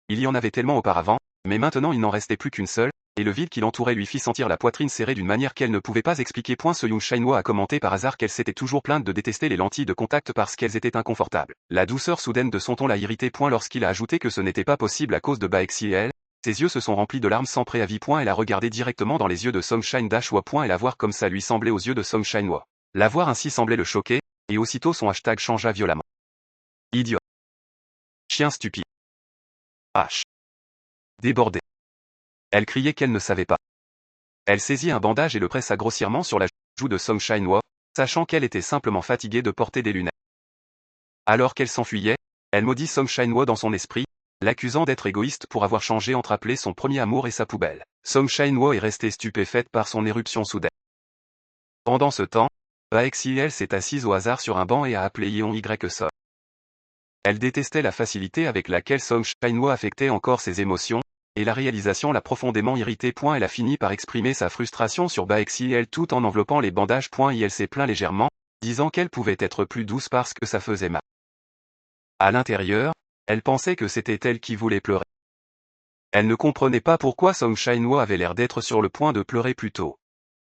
Il y en avait tellement auparavant, mais maintenant il n'en restait plus qu'une seule, et le vide qui l'entourait lui fit sentir la poitrine serrée d'une manière qu'elle ne pouvait pas expliquer. Song Shin-woo a commenté par hasard qu'elle s'était toujours plainte de détester les lentilles de contact parce qu'elles étaient inconfortables. La douceur soudaine de son ton l'a irrité. Lorsqu'il a ajouté que ce n'était pas possible à cause de Baexiel, ses yeux se sont remplis de larmes sans préavis. Elle a regardé directement dans les yeux de Song Shin-woo. Et la voir comme ça lui semblait aux yeux de Song Shin-woo. La voir ainsi semblait le choquer, et aussitôt son hashtag changea violemment. Idiot. Chien stupide. H. Débordée. Elle criait qu'elle ne savait pas. Elle saisit un bandage et le pressa grossièrement sur la joue de Song Shin-woo, sachant qu'elle était simplement fatiguée de porter des lunettes. Alors qu'elle s'enfuyait, elle maudit Song Shin-woo dans son esprit, l'accusant d'être égoïste pour avoir changé entre appeler son premier amour et sa poubelle. Song Shin-woo est restée stupéfaite par son éruption soudaine. Pendant ce temps, Baexiel s'est assise au hasard sur un banc et a appelé Yeon Y-seol. Elle détestait la facilité avec laquelle Song Shin-woo affectait encore ses émotions, et la réalisation l'a profondément irritée. Elle a fini par exprimer sa frustration sur Baexiel tout en enveloppant les bandages. Et elle s'est plaint légèrement, disant qu'elle pouvait être plus douce parce que ça faisait mal. À l'intérieur, elle pensait que c'était elle qui voulait pleurer. Elle ne comprenait pas pourquoi Song Shin-woo avait l'air d'être sur le point de pleurer plus tôt.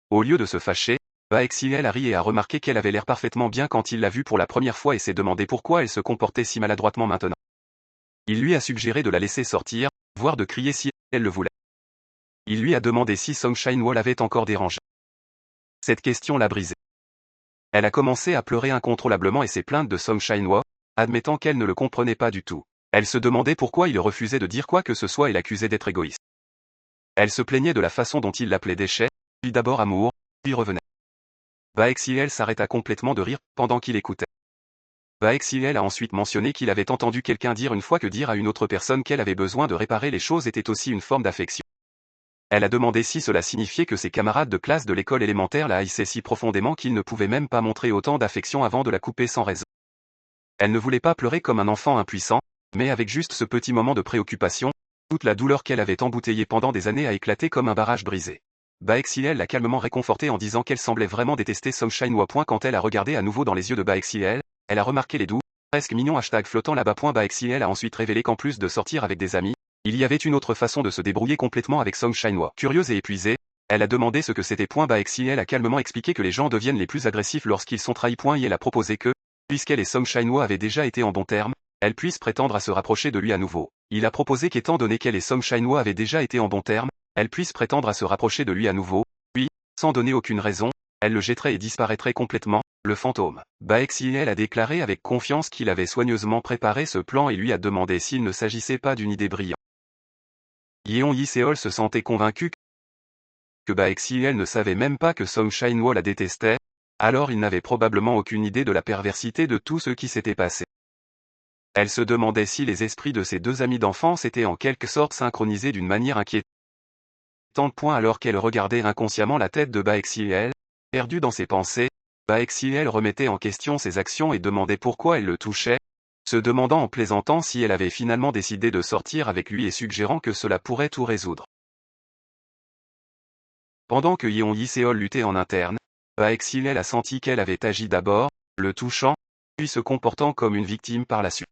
Au lieu de se fâcher, Baexiel a ri et a remarqué qu'elle avait l'air parfaitement bien quand il l'a vue pour la première fois et s'est demandé pourquoi elle se comportait si maladroitement maintenant. Il lui a suggéré de la laisser sortir, voire de crier si elle le voulait. Il lui a demandé si Song Shin-woo l'avait encore dérangé. Cette question l'a brisée. Elle a commencé à pleurer incontrôlablement et ses plaintes de Song Shin-woo, admettant qu'elle ne le comprenait pas du tout. Elle se demandait pourquoi il refusait de dire quoi que ce soit et l'accusait d'être égoïste. Elle se plaignait de la façon dont il l'appelait déchet, puis d'abord amour, puis revenait. Baek-si-el s'arrêta complètement de rire pendant qu'il écoutait. Baek-si-el a ensuite mentionné qu'il avait entendu quelqu'un dire une fois que dire à une autre personne qu'elle avait besoin de réparer les choses était aussi une forme d'affection. Elle a demandé si cela signifiait que ses camarades de classe de l'école élémentaire la haïssaient si profondément qu'ils ne pouvaient même pas montrer autant d'affection avant de la couper sans raison. Elle ne voulait pas pleurer comme un enfant impuissant, mais avec juste ce petit moment de préoccupation, toute la douleur qu'elle avait embouteillée pendant des années a éclaté comme un barrage brisé. Baek-si-el l'a calmement réconfortée en disant qu'elle semblait vraiment détester Song Shin-woo. Quand elle a regardé à nouveau dans les yeux de Baek-si-el, elle a remarqué les doux, presque mignons hashtags flottant là-bas. Baek-si-el a ensuite révélé qu'en plus de sortir avec des amis, il y avait une autre façon de se débrouiller complètement avec Song Shin-woo. Curieuse et épuisée, elle a demandé ce que c'était. Baek-si-el a calmement expliqué que les gens deviennent les plus agressifs lorsqu'ils sont trahis. Et elle a proposé que, puisqu'elle et Song Shin-woo avaient déjà été en bons termes, elle puisse prétendre à se rapprocher de lui à nouveau. Il a proposé qu'étant donné qu'elle et Song Shin-woo avaient déjà été en bons termes, elle puisse prétendre à se rapprocher de lui à nouveau, puis, sans donner aucune raison, elle le jetterait et disparaîtrait complètement, le fantôme. Baek-si-el a déclaré avec confiance qu'il avait soigneusement préparé ce plan et lui a demandé s'il ne s'agissait pas d'une idée brillante. Yeon Yi-seol se sentait convaincu que Baek-si-el ne savait même pas que Song Shin-woo la détestait, alors il n'avait probablement aucune idée de la perversité de tout ce qui s'était passé. Elle se demandait si les esprits de ses deux amis d'enfance étaient en quelque sorte synchronisés d'une manière inquiétante. Alors qu'elle regardait inconsciemment la tête de Baek-si-el, perdue dans ses pensées, Baek-si-el remettait en question ses actions et demandait pourquoi elle le touchait, se demandant en plaisantant si elle avait finalement décidé de sortir avec lui et suggérant que cela pourrait tout résoudre. Pendant que Yeon Yi-seol luttait en interne, Baek-si-el a senti qu'elle avait agi d'abord, le touchant, puis se comportant comme une victime par la suite.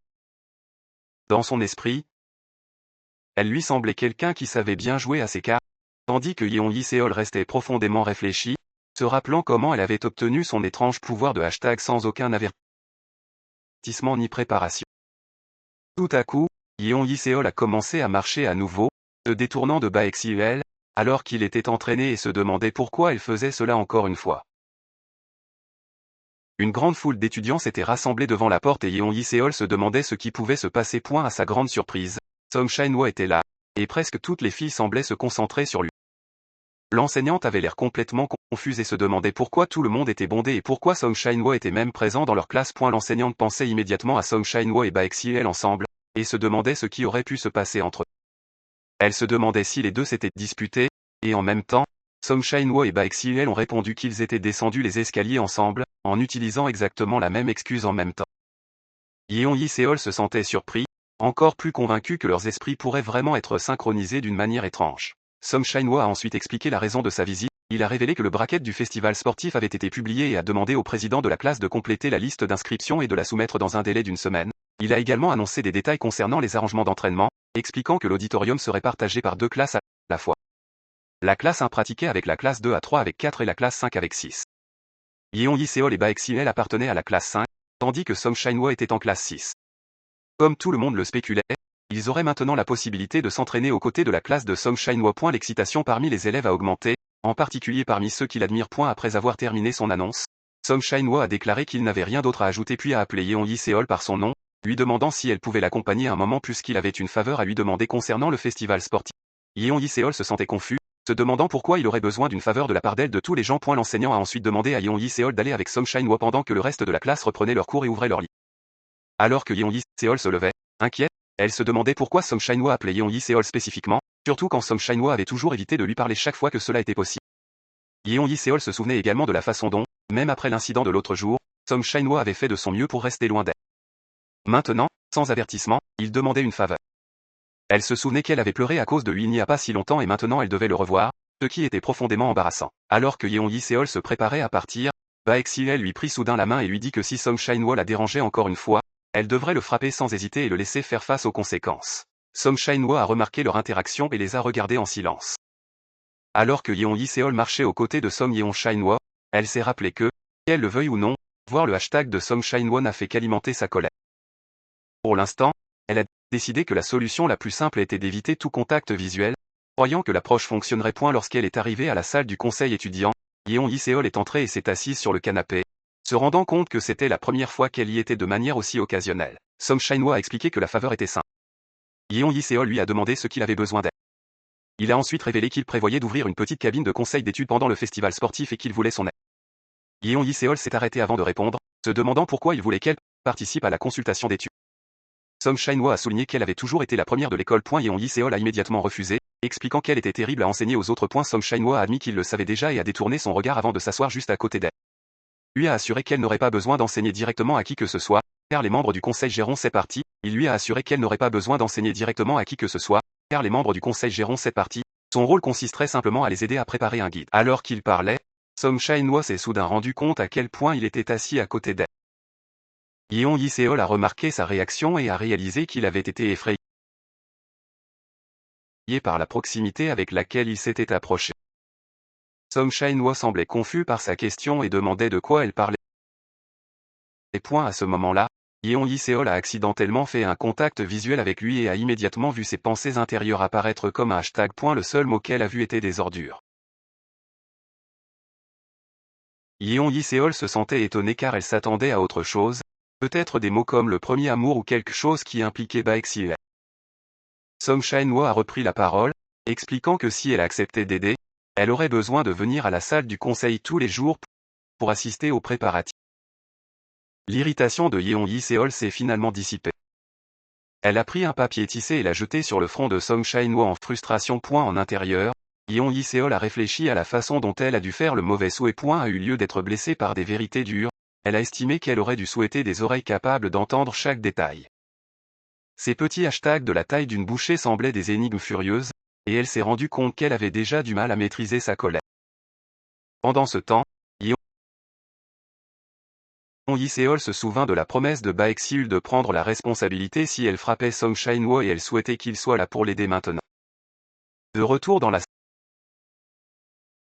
Dans son esprit, elle lui semblait quelqu'un qui savait bien jouer à ses cartes, tandis que Yeon Yi-seol restait profondément réfléchi, se rappelant comment elle avait obtenu son étrange pouvoir de hashtag sans aucun avertissement ni préparation. Tout à coup, Yeon Yi-seol a commencé à marcher à nouveau, se détournant de Baek-si-el, alors qu'il était entraîné et se demandait pourquoi elle faisait cela encore une fois. Une grande foule d'étudiants s'était rassemblée devant la porte et Yeon Yi-seol se demandait ce qui pouvait se passer. À sa grande surprise, Song Shin-woo était là, et presque toutes les filles semblaient se concentrer sur lui. L'enseignante avait l'air complètement confuse et se demandait pourquoi tout le monde était bondé et pourquoi Song Shin-woo était même présent dans leur classe. L'enseignante pensait immédiatement à Song Shin-woo et Baek-si-el ensemble, et se demandait ce qui aurait pu se passer entre eux. Elle se demandait si les deux s'étaient disputés, et en même temps, Song Shin-woo et Baek-si-el ont répondu qu'ils étaient descendus les escaliers ensemble, en utilisant exactement la même excuse en même temps. Yeon Yi-seol se sentait surpris, encore plus convaincu que leurs esprits pourraient vraiment être synchronisés d'une manière étrange. Song Shin-woo a ensuite expliqué la raison de sa visite. Il a révélé que le bracket du festival sportif avait été publié et a demandé au président de la classe de compléter la liste d'inscriptions et de la soumettre dans un délai d'une semaine. Il a également annoncé des détails concernant les arrangements d'entraînement, expliquant que l'auditorium serait partagé par deux classes à la fois. La classe 1 pratiquait avec la classe 2 à 3 avec 4 et la classe 5 avec 6. Yeon Yi-seol et Baek-si-el appartenaient à la classe 5, tandis que Song Shin-woo était en classe 6. Comme tout le monde le spéculait, ils auraient maintenant la possibilité de s'entraîner aux côtés de la classe de Song Shin-woo. L'excitation parmi les élèves a augmenté, en particulier parmi ceux qui l'admirent. Après avoir terminé son annonce, Song Shin-woo a déclaré qu'il n'avait rien d'autre à ajouter puis a appelé Yeon Yi-seol par son nom, lui demandant si elle pouvait l'accompagner un moment puisqu'il avait une faveur à lui demander concernant le festival sportif. Yeon Yi-seol se sentait confus, se demandant pourquoi il aurait besoin d'une faveur de la part d'elle de tous les gens. L'enseignant a ensuite demandé à Yeon Yi-seol d'aller avec Song Shin-woo pendant que le reste de la classe reprenait leur cours et ouvrait leur lit. Alors que Yeon Yi-seol se levait, inquiète, elle se demandait pourquoi Song Shin-woo appelait Yeon Yi-seol spécifiquement, surtout quand Song Shin-woo avait toujours évité de lui parler chaque fois que cela était possible. Yeon Yi-seol se souvenait également de la façon dont, même après l'incident de l'autre jour, Song Shin-woo avait fait de son mieux pour rester loin d'elle. Maintenant, sans avertissement, il demandait une faveur. Elle se souvenait qu'elle avait pleuré à cause de lui il n'y a pas si longtemps et maintenant elle devait le revoir, ce qui était profondément embarrassant. Alors que Yeon Yi-seol se préparait à partir, Baek-si-el lui prit soudain la main et lui dit que si Song Shin-woo la dérangeait encore une fois, elle devrait le frapper sans hésiter et le laisser faire face aux conséquences. Song Shin-woo a remarqué leur interaction et les a regardés en silence. Alors que Yeon Yi-seol marchait aux côtés de Song Shin-woo, elle s'est rappelé que, qu'elle le veuille ou non, voir le hashtag de Song Shin-woo n'a fait qu'alimenter sa colère. Pour l'instant, elle a décidé que la solution la plus simple était d'éviter tout contact visuel, croyant que l'approche fonctionnerait point lorsqu'elle est arrivée à la salle du conseil étudiant. Yeon Hee-seol est entrée et s'est assise sur le canapé, se rendant compte que c'était la première fois qu'elle y était de manière aussi occasionnelle. Song Shin-woo a expliqué que la faveur était simple. Yeon Hee-seol lui a demandé ce qu'il avait besoin d'elle. Il a ensuite révélé qu'il prévoyait d'ouvrir une petite cabine de conseil d'études pendant le festival sportif et qu'il voulait son aide. Yeon Hee-seol s'est arrêté avant de répondre, se demandant pourquoi il voulait qu'elle participe à la consultation d'études. Song Shin-woo a souligné qu'elle avait toujours été la première de l'école. Yeon Hee-seol a immédiatement refusé, expliquant qu'elle était terrible à enseigner aux autres. Song Shin-woo a admis qu'il le savait déjà et a détourné son regard avant de s'asseoir juste à côté d'elle. Lui a assuré qu'elle n'aurait pas besoin d'enseigner directement à qui que ce soit, car les membres du conseil géreront cette partie. Il lui a assuré qu'elle n'aurait pas besoin d'enseigner directement à qui que ce soit, car les membres du conseil géreront cette partie. Son rôle consisterait simplement à les aider à préparer un guide. Alors qu'il parlait, Song Shin-woo s'est soudain rendu compte à quel point il était assis à côté d'elle. Yeon Hee-seol a remarqué sa réaction et a réalisé qu'il avait été effrayé par la proximité avec laquelle il s'était approché. Song Shin-woo semblait confus par sa question et demandait de quoi elle parlait. À ce moment-là, Yeon Hee-seol a accidentellement fait un contact visuel avec lui et a immédiatement vu ses pensées intérieures apparaître comme un hashtag. Le seul mot qu'elle a vu était des ordures. Yeon Hee-seol se sentait étonnée car elle s'attendait à autre chose, peut-être des mots comme le premier amour ou quelque chose qui impliquait Baek-siul. Song Shin-woo a repris la parole, expliquant que si elle acceptait d'aider, elle aurait besoin de venir à la salle du conseil tous les jours pour assister aux préparatifs. L'irritation de Yeon Hee-seol s'est finalement dissipée. Elle a pris un papier tissé et l'a jeté sur le front de Song Shin-woo en frustration. En intérieur, Yeon Hee-seol a réfléchi à la façon dont elle a dû faire le mauvais souhait. A eu lieu d'être blessée par des vérités dures, elle a estimé qu'elle aurait dû souhaiter des oreilles capables d'entendre chaque détail. Ces petits hashtags de la taille d'une bouchée semblaient des énigmes furieuses, et elle s'est rendue compte qu'elle avait déjà du mal à maîtriser sa colère. Pendant ce temps, Yeon Hee-seol se souvint de la promesse de Baek-siul de prendre la responsabilité si elle frappait Song Shin-woo et elle souhaitait qu'il soit là pour l'aider maintenant. De retour dans la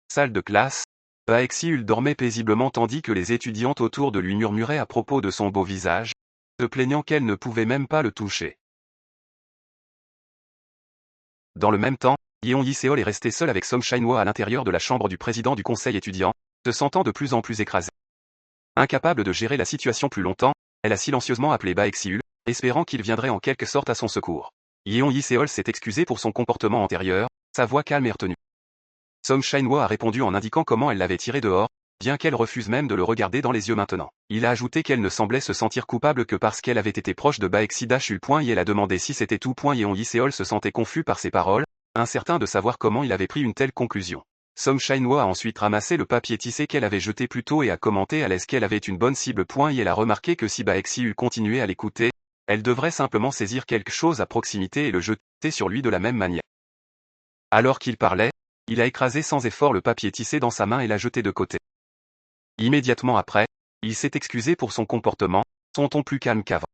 salle de classe, Baek-siul dormait paisiblement tandis que les étudiantes autour de lui murmuraient à propos de son beau visage, se plaignant qu'elle ne pouvait même pas le toucher. Dans le même temps, Yeon Hee-seol est resté seul avec Song Shin-woo à l'intérieur de la chambre du président du conseil étudiant, se sentant de plus en plus écrasée. Incapable de gérer la situation plus longtemps, elle a silencieusement appelé Baek-siul, espérant qu'il viendrait en quelque sorte à son secours. Yeon Hee-seol s'est excusé pour son comportement antérieur, sa voix calme et retenue. Song Shin-woo a répondu en indiquant comment elle l'avait tiré dehors, bien qu'elle refuse même de le regarder dans les yeux maintenant. Il a ajouté qu'elle ne semblait se sentir coupable que parce qu'elle avait été proche de Baek-siul. Et elle a demandé si c'était tout. Yeon Hee-seol se sentait confus par ses paroles, incertain de savoir comment il avait pris une telle conclusion. Song Shin-woo a ensuite ramassé le papier tissé qu'elle avait jeté plus tôt et a commenté à l'aise qu'elle avait une bonne cible. Et elle a remarqué que si Baek-siul continuait à l'écouter, elle devrait simplement saisir quelque chose à proximité et le jeter sur lui de la même manière. Alors qu'il parlait, il a écrasé sans effort le papier tissé dans sa main et l'a jeté de côté. Immédiatement après, il s'est excusé pour son comportement, son ton plus calme qu'avant.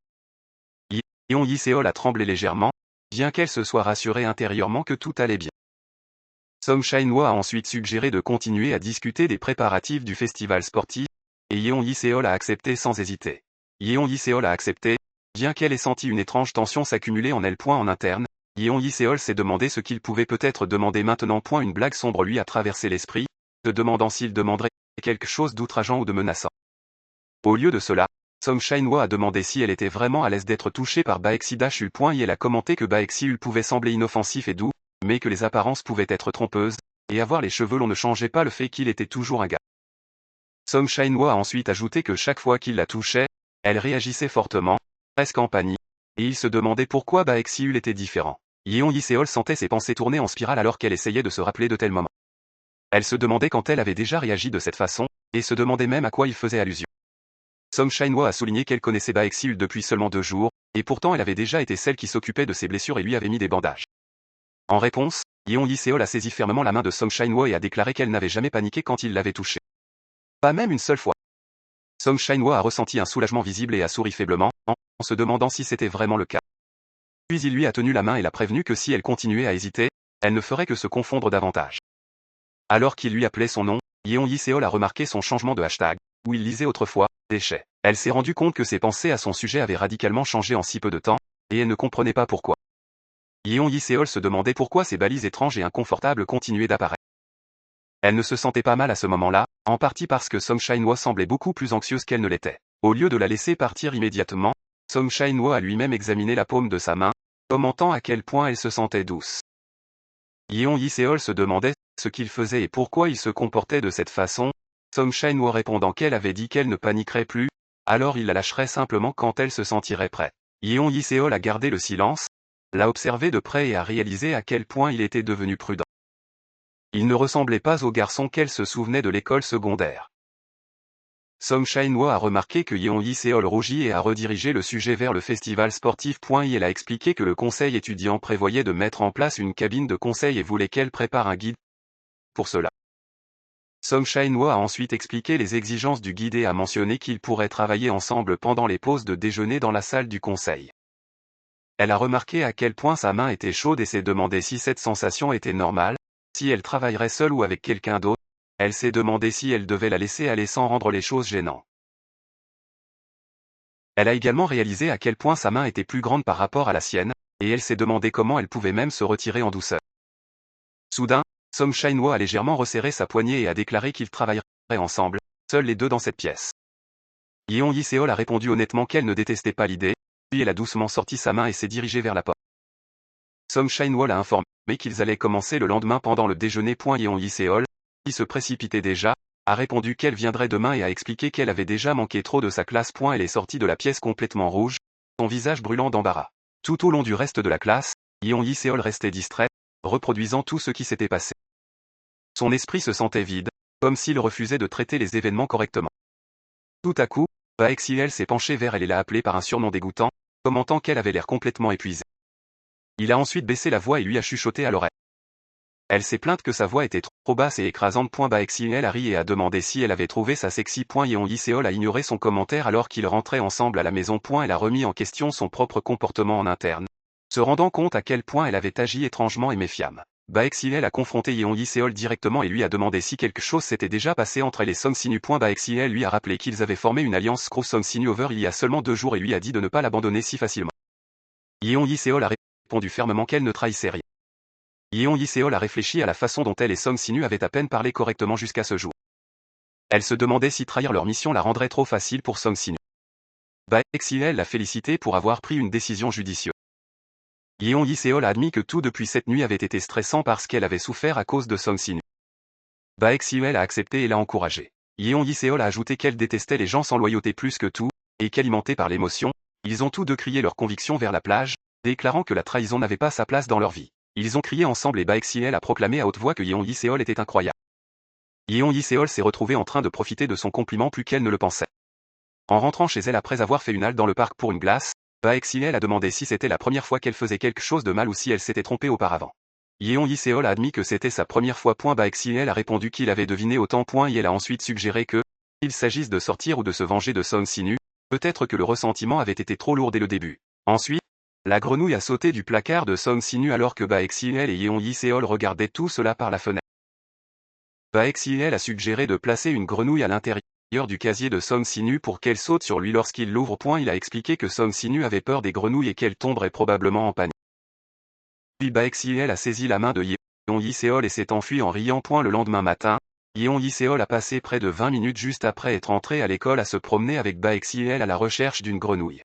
Yeon Hee-seol a tremblé légèrement, bien qu'elle se soit rassurée intérieurement que tout allait bien. Song Shin-woo a ensuite suggéré de continuer à discuter des préparatifs du festival sportif, et Yeon Hee-seol a accepté sans hésiter. Yeon Hee-seol a accepté, bien qu'elle ait senti une étrange tension s'accumuler en elle. En interne, Yeon Hee-seol s'est demandé ce qu'il pouvait peut-être demander maintenant. Une blague sombre lui a traversé l'esprit, se demandant s'il demanderait quelque chose d'outrageant ou de menaçant. Au lieu de cela, Song Shin-woo a demandé si elle était vraiment à l'aise d'être touchée par Baek-siul. Et elle a commenté que Baek-siul pouvait sembler inoffensif et doux, mais que les apparences pouvaient être trompeuses, et avoir les cheveux longs ne changeait pas le fait qu'il était toujours un gars. Song Shin-woo a ensuite ajouté que chaque fois qu'il la touchait, elle réagissait fortement, presque en panique, et il se demandait pourquoi Baek-siul était différent. Yeon Hee-seol sentait ses pensées tourner en spirale alors qu'elle essayait de se rappeler de tels moments. Elle se demandait quand elle avait déjà réagi de cette façon, et se demandait même à quoi il faisait allusion. Song Shin-woo a souligné qu'elle connaissait Baek-siul depuis seulement 2 jours, et pourtant elle avait déjà été celle qui s'occupait de ses blessures et lui avait mis des bandages. En réponse, Yeon Hee-seol a saisi fermement la main de Song Shin-woo et a déclaré qu'elle n'avait jamais paniqué quand il l'avait touchée. Pas même une seule fois. Song Shin-woo a ressenti un soulagement visible et a souri faiblement, en se demandant si c'était vraiment le cas. Puis il lui a tenu la main et l'a prévenu que si elle continuait à hésiter, elle ne ferait que se confondre davantage. Alors qu'il lui appelait son nom, Yeon Hee-seol a remarqué son changement de hashtag, où il lisait autrefois « déchets ». Elle s'est rendue compte que ses pensées à son sujet avaient radicalement changé en si peu de temps, et elle ne comprenait pas pourquoi. Yeon Yi-seol se demandait pourquoi ces balises étranges et inconfortables continuaient d'apparaître. Elle ne se sentait pas mal à ce moment-là, en partie parce que Song Shin-hwa semblait beaucoup plus anxieuse qu'elle ne l'était. Au lieu de la laisser partir immédiatement, Song Shin-hwa a lui-même examiné la paume de sa main, commentant à quel point elle se sentait douce. Yeon Yi-seol se demandait ce qu'il faisait et pourquoi il se comportait de cette façon, Song Shin-hwa répondant qu'elle avait dit qu'elle ne paniquerait plus, alors il la lâcherait simplement quand elle se sentirait prête. Yeon Yi-seol a gardé le silence, l'a observé de près et a réalisé à quel point il était devenu prudent. Il ne ressemblait pas au garçon qu'elle se souvenait de l'école secondaire. Song Shin-hwa a remarqué que Yeon Yi-seol rougit et a redirigé le sujet vers le festival sportif. Elle a expliqué que le conseil étudiant prévoyait de mettre en place une cabine de conseil et voulait qu'elle prépare un guide pour cela. Song Shin-hwa a ensuite expliqué les exigences du guide et a mentionné qu'ils pourraient travailler ensemble pendant les pauses de déjeuner dans la salle du conseil. Elle a remarqué à quel point sa main était chaude et s'est demandé si cette sensation était normale, si elle travaillerait seule ou avec quelqu'un d'autre. Elle s'est demandé si elle devait la laisser aller sans rendre les choses gênantes. Elle a également réalisé à quel point sa main était plus grande par rapport à la sienne, et elle s'est demandé comment elle pouvait même se retirer en douceur. Soudain, Song Shin-hwa a légèrement resserré sa poignée et a déclaré qu'ils travailleraient ensemble, seuls les deux dans cette pièce. Yeon Yi-seol a répondu honnêtement qu'elle ne détestait pas l'idée, puis elle a doucement sorti sa main et s'est dirigée vers la porte. Song Shin-hwa l'a informé qu'ils allaient commencer le lendemain pendant le déjeuner. Yeon Yi-seol, qui se précipitait déjà, a répondu qu'elle viendrait demain et a expliqué qu'elle avait déjà manqué trop de sa classe. Elle est sortie de la pièce complètement rouge, son visage brûlant d'embarras. Tout au long du reste de la classe, Yeon Yi-seol restait distraite, reproduisant tout ce qui s'était passé. Son esprit se sentait vide, comme s'il refusait de traiter les événements correctement. Tout à coup, Baek-siel s'est penché vers elle et l'a appelée par un surnom dégoûtant, commentant qu'elle avait l'air complètement épuisée. Il a ensuite baissé la voix et lui a chuchoté à l'oreille. Elle s'est plainte que sa voix était trop basse et écrasante. Baek-siel a ri et a demandé si elle avait trouvé ça sexy. Yeon Yi-seol a ignoré son commentaire alors qu'ils rentraient ensemble à la maison. Elle a remis en question son propre comportement en interne, se rendant compte à quel point elle avait agi étrangement et méfiamment. Baek-siel a confronté Yeon Yi-seol directement et lui a demandé si quelque chose s'était déjà passé entre elle et Song Sinu. Baek-siel lui a rappelé qu'ils avaient formé une alliance Screw-Song Sinu-over il y a seulement 2 jours et lui a dit de ne pas l'abandonner si facilement. Yeon Yi-seol a répondu fermement qu'elle ne trahissait rien. Yeon Yi-seol a réfléchi à la façon dont elle et Song Sinu avaient à peine parlé correctement jusqu'à ce jour. Elle se demandait si trahir leur mission la rendrait trop facile pour Song Sinu. Baek-siel l'a félicité pour avoir pris une décision judicieuse. Yeon Yi-seol a admis que tout depuis cette nuit avait été stressant parce qu'elle avait souffert à cause de Song Sinu. Baek-siel a accepté et l'a encouragé. Yeon Yi-seol a ajouté qu'elle détestait les gens sans loyauté plus que tout, et qu'alimentés par l'émotion, ils ont tous deux crié leurs convictions vers la plage, déclarant que la trahison n'avait pas sa place dans leur vie. Ils ont crié ensemble et Baek-siel a proclamé à haute voix que Yeon Yi-seol était incroyable. Yeon Yi-seol s'est retrouvée en train de profiter de son compliment plus qu'elle ne le pensait. En rentrant chez elle après avoir fait une halte dans le parc pour une glace, Baek-siel a demandé si c'était la première fois qu'elle faisait quelque chose de mal ou si elle s'était trompée auparavant. Yeon Yi-seol a admis que c'était sa première fois. Baek-siel a répondu qu'il avait deviné autant. Et elle a ensuite suggéré que, qu'il s'agisse de sortir ou de se venger de Song Sinu, peut-être que le ressentiment avait été trop lourd dès le début. Ensuite, la grenouille a sauté du placard de Song Sinu alors que Baek-siel et Yeon Yi-seol regardaient tout cela par la fenêtre. Baek-siel a suggéré de placer une grenouille à l'intérieur du casier de Song Sinu pour qu'elle saute sur lui lorsqu'il l'ouvre. Il a expliqué que Song Sinu avait peur des grenouilles et qu'elle tomberait probablement en panique. Puis Baek-siel a saisi la main de Yeon Yi-seol et s'est enfui en riant. Le lendemain matin, Yeon Yi-seol a passé près de 20 minutes juste après être entré à l'école à se promener avec Baek-siel à la recherche d'une grenouille.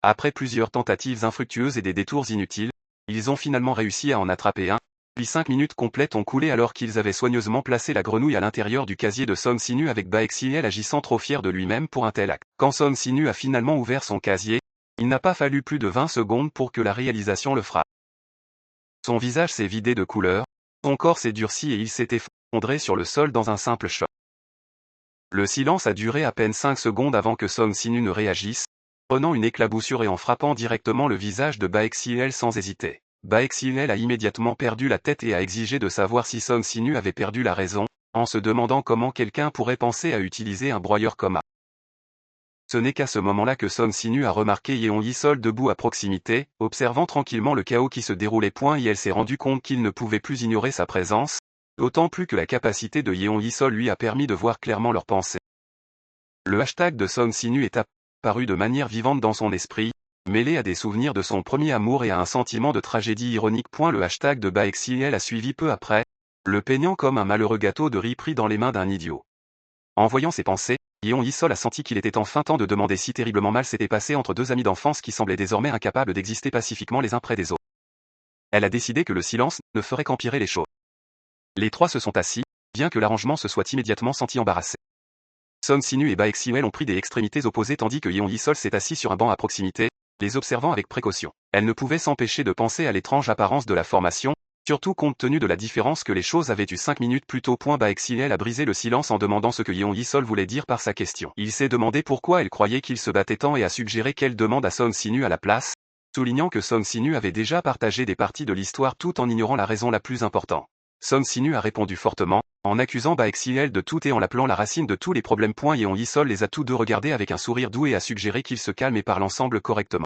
Après plusieurs tentatives infructueuses et des détours inutiles, ils ont finalement réussi à en attraper un. Puis 5 minutes complètes ont coulé alors qu'ils avaient soigneusement placé la grenouille à l'intérieur du casier de Song Sinu avec Baek-siel agissant trop fier de lui-même pour un tel acte. Quand Song Sinu a finalement ouvert son casier, il n'a pas fallu plus de 20 secondes pour que la réalisation le frappe. Son visage s'est vidé de couleur, son corps s'est durci et il s'est effondré sur le sol dans un simple choc. Le silence a duré à peine 5 secondes avant que Song Sinu ne réagisse, prenant une éclaboussure et en frappant directement le visage de Baek-siel sans hésiter. Baek-siel a immédiatement perdu la tête et a exigé de savoir si Song Sinu avait perdu la raison, en se demandant comment quelqu'un pourrait penser à utiliser un broyeur comme arme. Ce n'est qu'à ce moment-là que Song Sinu a remarqué Yeon Yi-seol debout à proximité, observant tranquillement le chaos qui se déroulait. Et elle s'est rendu compte qu'il ne pouvait plus ignorer sa présence, d'autant plus que la capacité de Yeon Yi-seol lui a permis de voir clairement leurs pensées. Le hashtag de Song Sinu est apparu de manière vivante dans son esprit, mêlé à des souvenirs de son premier amour et à un sentiment de tragédie ironique. Le hashtag de BaXiel a suivi peu après, le peignant comme un malheureux gâteau de riz pris dans les mains d'un idiot. En voyant ses pensées, Yeon Hee-sol a senti qu'il était enfin temps de demander si terriblement mal s'était passé entre deux amis d'enfance qui semblaient désormais incapables d'exister pacifiquement les uns près des autres. Elle a décidé que le silence ne ferait qu'empirer les choses. Les trois se sont assis, bien que l'arrangement se soit immédiatement senti embarrassé. Son Sinu et BaXiel ont pris des extrémités opposées tandis que Yeon Hee-sol s'est assis sur un banc à proximité, les observant avec précaution. Elle ne pouvait s'empêcher de penser à l'étrange apparence de la formation, surtout compte tenu de la différence que les choses avaient eu 5 minutes plus tôt. BaXiel a brisé le silence en demandant ce que Yeon Hee-sol voulait dire par sa question. Il s'est demandé pourquoi elle croyait qu'il se battait tant et a suggéré qu'elle demande à Son Sinu à la place, soulignant que Son Sinu avait déjà partagé des parties de l'histoire tout en ignorant la raison la plus importante. Son Sinu a répondu fortement, en accusant BaXiel de tout et en l'appelant la racine de tous les problèmes. Yeon Hee-sol les a tous deux regardés avec un sourire doux et a suggéré qu'ils se calment et parlent ensemble correctement.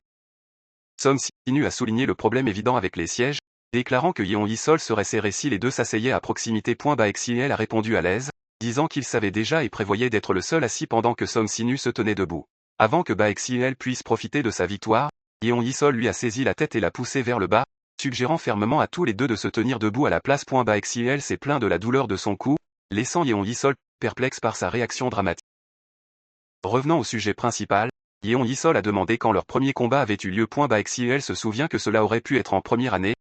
Son Sinu a souligné le problème évident avec les sièges, déclarant que Yeon Hee-sol serait serré si les deux s'asseyaient à proximité. BaXiel a répondu à l'aise, disant qu'il savait déjà et prévoyait d'être le seul assis pendant que Son Sinu se tenait debout. Avant que BaXiel puisse profiter de sa victoire, Yeon Hee-sol lui a saisi la tête et l'a poussé vers le bas, suggérant fermement à tous les deux de se tenir debout à la place. BaXiel s'est plaint de la douleur de son cou, laissant Yeon Hee-sol perplexe par sa réaction dramatique. Revenant au sujet principal, Yeon Hee-sol a demandé quand leur premier combat avait eu lieu. BaXiel se souvient que cela aurait pu être en première année,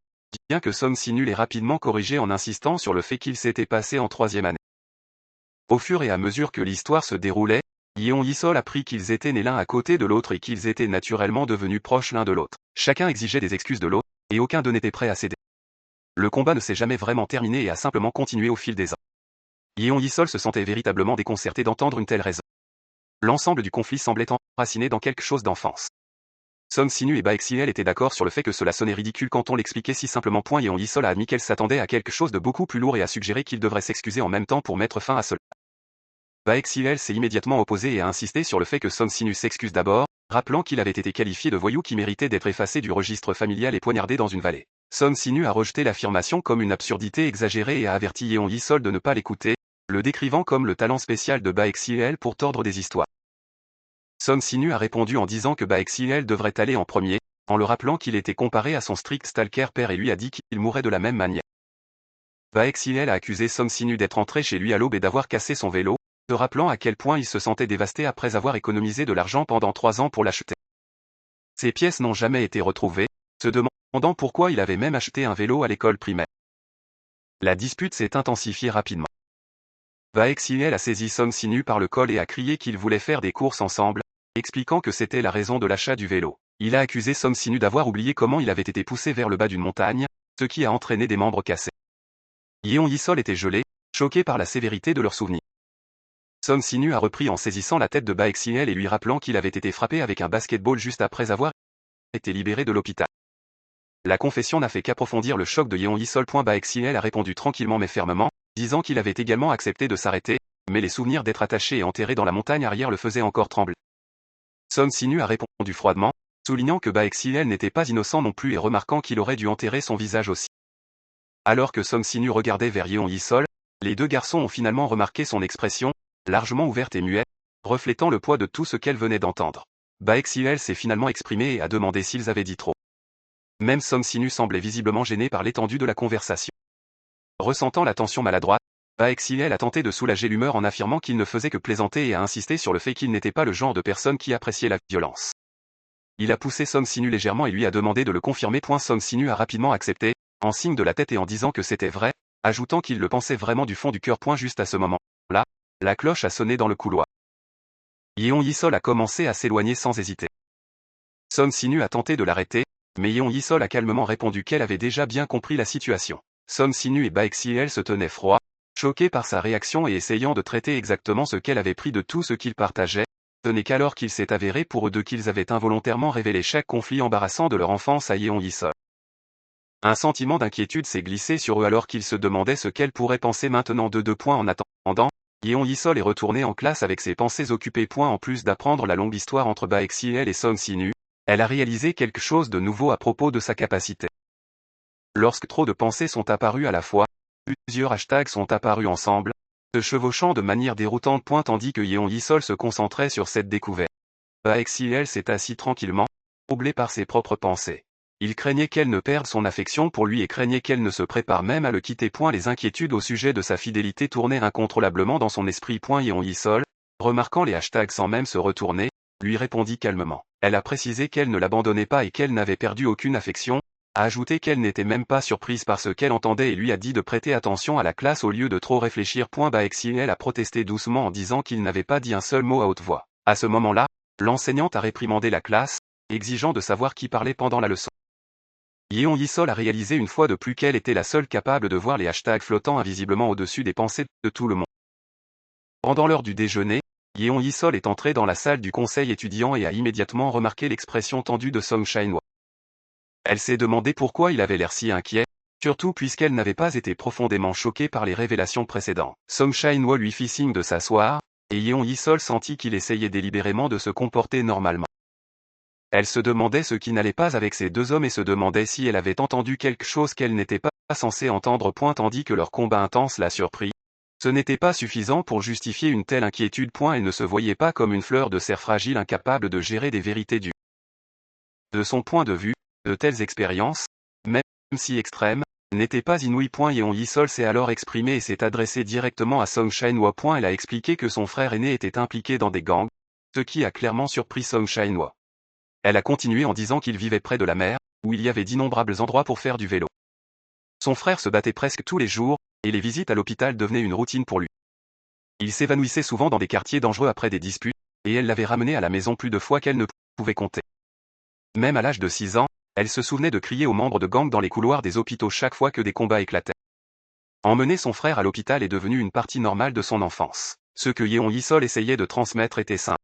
bien que Son Sinu l'ait rapidement corrigé en insistant sur le fait qu'il s'était passé en troisième année. Au fur et à mesure que l'histoire se déroulait, Yeon Hee-sol apprit qu'ils étaient nés l'un à côté de l'autre et qu'ils étaient naturellement devenus proches l'un de l'autre. Chacun exigeait des excuses de l'autre, et aucun d'eux n'était prêt à céder. Le combat ne s'est jamais vraiment terminé et a simplement continué au fil des ans. Yeon Hee-sol se sentait véritablement déconcerté d'entendre une telle raison. L'ensemble du conflit semblait enraciné dans quelque chose d'enfance. Son Sinu et BaXiel étaient d'accord sur le fait que cela sonnait ridicule quand on l'expliquait si simplement. Yeon Hee-sol a admis qu'elle s'attendait à quelque chose de beaucoup plus lourd et a suggéré qu'il devrait s'excuser en même temps pour mettre fin à cela. BaXiel s'est immédiatement opposé et a insisté sur le fait que Son Sinu s'excuse d'abord, rappelant qu'il avait été qualifié de voyou qui méritait d'être effacé du registre familial et poignardé dans une vallée. Son Sinu a rejeté l'affirmation comme une absurdité exagérée et a averti Yeon Hee-sol de ne pas l'écouter, le décrivant comme le talent spécial de BaXiel pour tordre des histoires. Son Sinu a répondu en disant que BaXiel devrait aller en premier, en le rappelant qu'il était comparé à son strict stalker père et lui a dit qu'il mourrait de la même manière. BaXiel a accusé Son Sinu d'être entré chez lui à l'aube et d'avoir cassé son vélo, se rappelant à quel point il se sentait dévasté après avoir économisé de l'argent pendant 3 ans pour l'acheter. Ces pièces n'ont jamais été retrouvées, se demandant pourquoi il avait même acheté un vélo à l'école primaire. La dispute s'est intensifiée rapidement. BaXiel a saisi Son Sinu par le col et a crié qu'ils voulaient faire des courses ensemble, expliquant que c'était la raison de l'achat du vélo. Il a accusé Son Sinu d'avoir oublié comment il avait été poussé vers le bas d'une montagne, ce qui a entraîné des membres cassés. Yeon Hee-sol était gelé, choqué par la sévérité de leurs souvenirs. Son Sinu a repris en saisissant la tête de BaXiel et lui rappelant qu'il avait été frappé avec un basketball juste après avoir été libéré de l'hôpital. La confession n'a fait qu'approfondir le choc de Yeon Hee-sol. BaXiel a répondu tranquillement mais fermement, disant qu'il avait également accepté de s'arrêter, mais les souvenirs d'être attaché et enterré dans la montagne arrière le faisaient encore trembler. Son Sinu a répondu froidement, soulignant que BaXiel n'était pas innocent non plus et remarquant qu'il aurait dû enterrer son visage aussi. Alors que Son Sinu regardait vers Yeon Hee-sol, les deux garçons ont finalement remarqué son expression, largement ouverte et muette, reflétant le poids de tout ce qu'elle venait d'entendre. BaXiel s'est finalement exprimé et a demandé s'ils avaient dit trop. Même Son Sinu semblait visiblement gêné par l'étendue de la conversation. Ressentant la tension maladroite, BaXiel a tenté de soulager l'humeur en affirmant qu'il ne faisait que plaisanter et a insisté sur le fait qu'il n'était pas le genre de personne qui appréciait la violence. Il a poussé Son Sinu légèrement et lui a demandé de le confirmer. Son Sinu a rapidement accepté, en signe de la tête et en disant que c'était vrai, ajoutant qu'il le pensait vraiment du fond du cœur. Juste à ce moment-là, la cloche a sonné dans le couloir. Yeon Hee-sol a commencé à s'éloigner sans hésiter. Son Sinu a tenté de l'arrêter, mais Yeon Hee-sol a calmement répondu qu'elle avait déjà bien compris la situation. Son Sinu et BaXiel se tenaient froids, choqués par sa réaction et essayant de traiter exactement ce qu'elle avait pris de tout ce qu'ils partageaient. Ce n'est qu'alors qu'il s'est avéré pour eux deux qu'ils avaient involontairement révélé chaque conflit embarrassant de leur enfance à Yeon Hee-sol. Un sentiment d'inquiétude s'est glissé sur eux alors qu'ils se demandaient ce qu'elle pourrait penser maintenant de deux. En attendant, Yeon Hee-sol est retourné en classe avec ses pensées occupées. En plus d'apprendre la longue histoire entre BaXiel et Son Sinu, elle a réalisé quelque chose de nouveau à propos de sa capacité. Lorsque trop de pensées sont apparues à la fois, plusieurs hashtags sont apparus ensemble, se chevauchant de manière déroutante. Tandis que Yeon Hee-sol se concentrait sur cette découverte. BaXiel s'est assis tranquillement, troublé par ses propres pensées. Il craignait qu'elle ne perde son affection pour lui et craignait qu'elle ne se prépare même à le quitter. Les inquiétudes au sujet de sa fidélité tournaient incontrôlablement dans son esprit. Yeon Yi-sol, remarquant les hashtags sans même se retourner, lui répondit calmement. Elle a précisé qu'elle ne l'abandonnait pas et qu'elle n'avait perdu aucune affection, a ajouté qu'elle n'était même pas surprise par ce qu'elle entendait et lui a dit de prêter attention à la classe au lieu de trop réfléchir. Baek-si-el a protesté doucement en disant qu'il n'avait pas dit un seul mot à haute voix. À ce moment-là, l'enseignante a réprimandé la classe, exigeant de savoir qui parlait pendant la leçon. Yeon Yi-sol a réalisé une fois de plus qu'elle était la seule capable de voir les hashtags flottant invisiblement au-dessus des pensées de tout le monde. Pendant l'heure du déjeuner, Yeon Yi-sol est entré dans la salle du conseil étudiant et a immédiatement remarqué l'expression tendue de Song Shin-hwa. Elle s'est demandé pourquoi il avait l'air si inquiet, surtout puisqu'elle n'avait pas été profondément choquée par les révélations précédentes. Song Shin-hwa lui fit signe de s'asseoir, et Yeon Yi-sol sentit qu'il essayait délibérément de se comporter normalement. Elle se demandait ce qui n'allait pas avec ces deux hommes et se demandait si elle avait entendu quelque chose qu'elle n'était pas censée entendre. Tandis que leur combat intense l'a surpris, ce n'était pas suffisant pour justifier une telle inquiétude. Elle ne se voyait pas comme une fleur de serre fragile incapable de gérer des vérités dures. De son point de vue, de telles expériences, même si extrêmes, n'étaient pas inouïes. Yeon Yi-sol s'est alors exprimé et s'est adressé directement à Song Shin-hwa. Elle a expliqué que son frère aîné était impliqué dans des gangs, ce qui a clairement surpris Song Shin-hwa. Elle a continué en disant qu'il vivait près de la mer, où il y avait d'innombrables endroits pour faire du vélo. Son frère se battait presque tous les jours, et les visites à l'hôpital devenaient une routine pour lui. Il s'évanouissait souvent dans des quartiers dangereux après des disputes, et elle l'avait ramené à la maison plus de fois qu'elle ne pouvait compter. Même à l'âge de 6 ans, elle se souvenait de crier aux membres de gangs dans les couloirs des hôpitaux chaque fois que des combats éclataient. Emmener son frère à l'hôpital est devenu une partie normale de son enfance. Ce que Yeon Yi-sol essayait de transmettre était simple.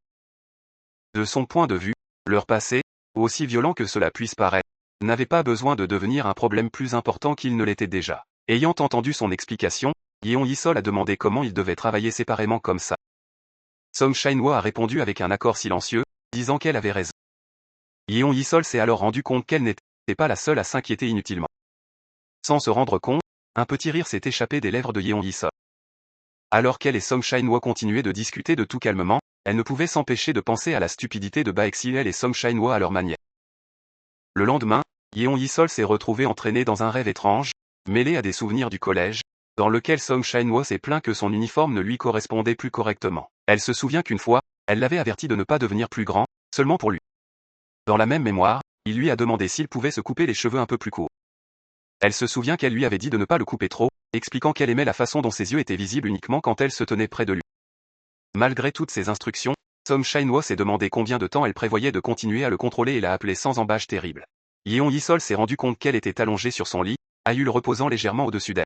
De son point de vue, leur passé, aussi violent que cela puisse paraître, n'avait pas besoin de devenir un problème plus important qu'il ne l'était déjà. Ayant entendu son explication, Yeon Yi-sol a demandé comment ils devaient travailler séparément comme ça. Song Shin-hwa a répondu avec un accord silencieux, disant qu'elle avait raison. Yeon Yi-sol s'est alors rendu compte qu'elle n'était pas la seule à s'inquiéter inutilement. Sans se rendre compte, un petit rire s'est échappé des lèvres de Yeon Yi-sol. Alors qu'elle et Song Shin-hwa continuaient de discuter de tout calmement, elle ne pouvait s'empêcher de penser à la stupidité de Baek-si-el et Song Shin-hwa à leur manière. Le lendemain, Yeon Yi-sol s'est retrouvé entraîné dans un rêve étrange, mêlé à des souvenirs du collège, dans lequel Song Shin-hwa s'est plaint que son uniforme ne lui correspondait plus correctement. Elle se souvient qu'une fois, elle l'avait averti de ne pas devenir plus grand, seulement pour lui. Dans la même mémoire, il lui a demandé s'il pouvait se couper les cheveux un peu plus courts. Elle se souvient qu'elle lui avait dit de ne pas le couper trop, expliquant qu'elle aimait la façon dont ses yeux étaient visibles uniquement quand elle se tenait près de lui. Malgré toutes ces instructions, Song Shin-hwa s'est demandé combien de temps elle prévoyait de continuer à le contrôler et l'a appelé sans embâche terrible. Yeon Yi-sol s'est rendu compte qu'elle était allongée sur son lit, le reposant légèrement au-dessus d'elle.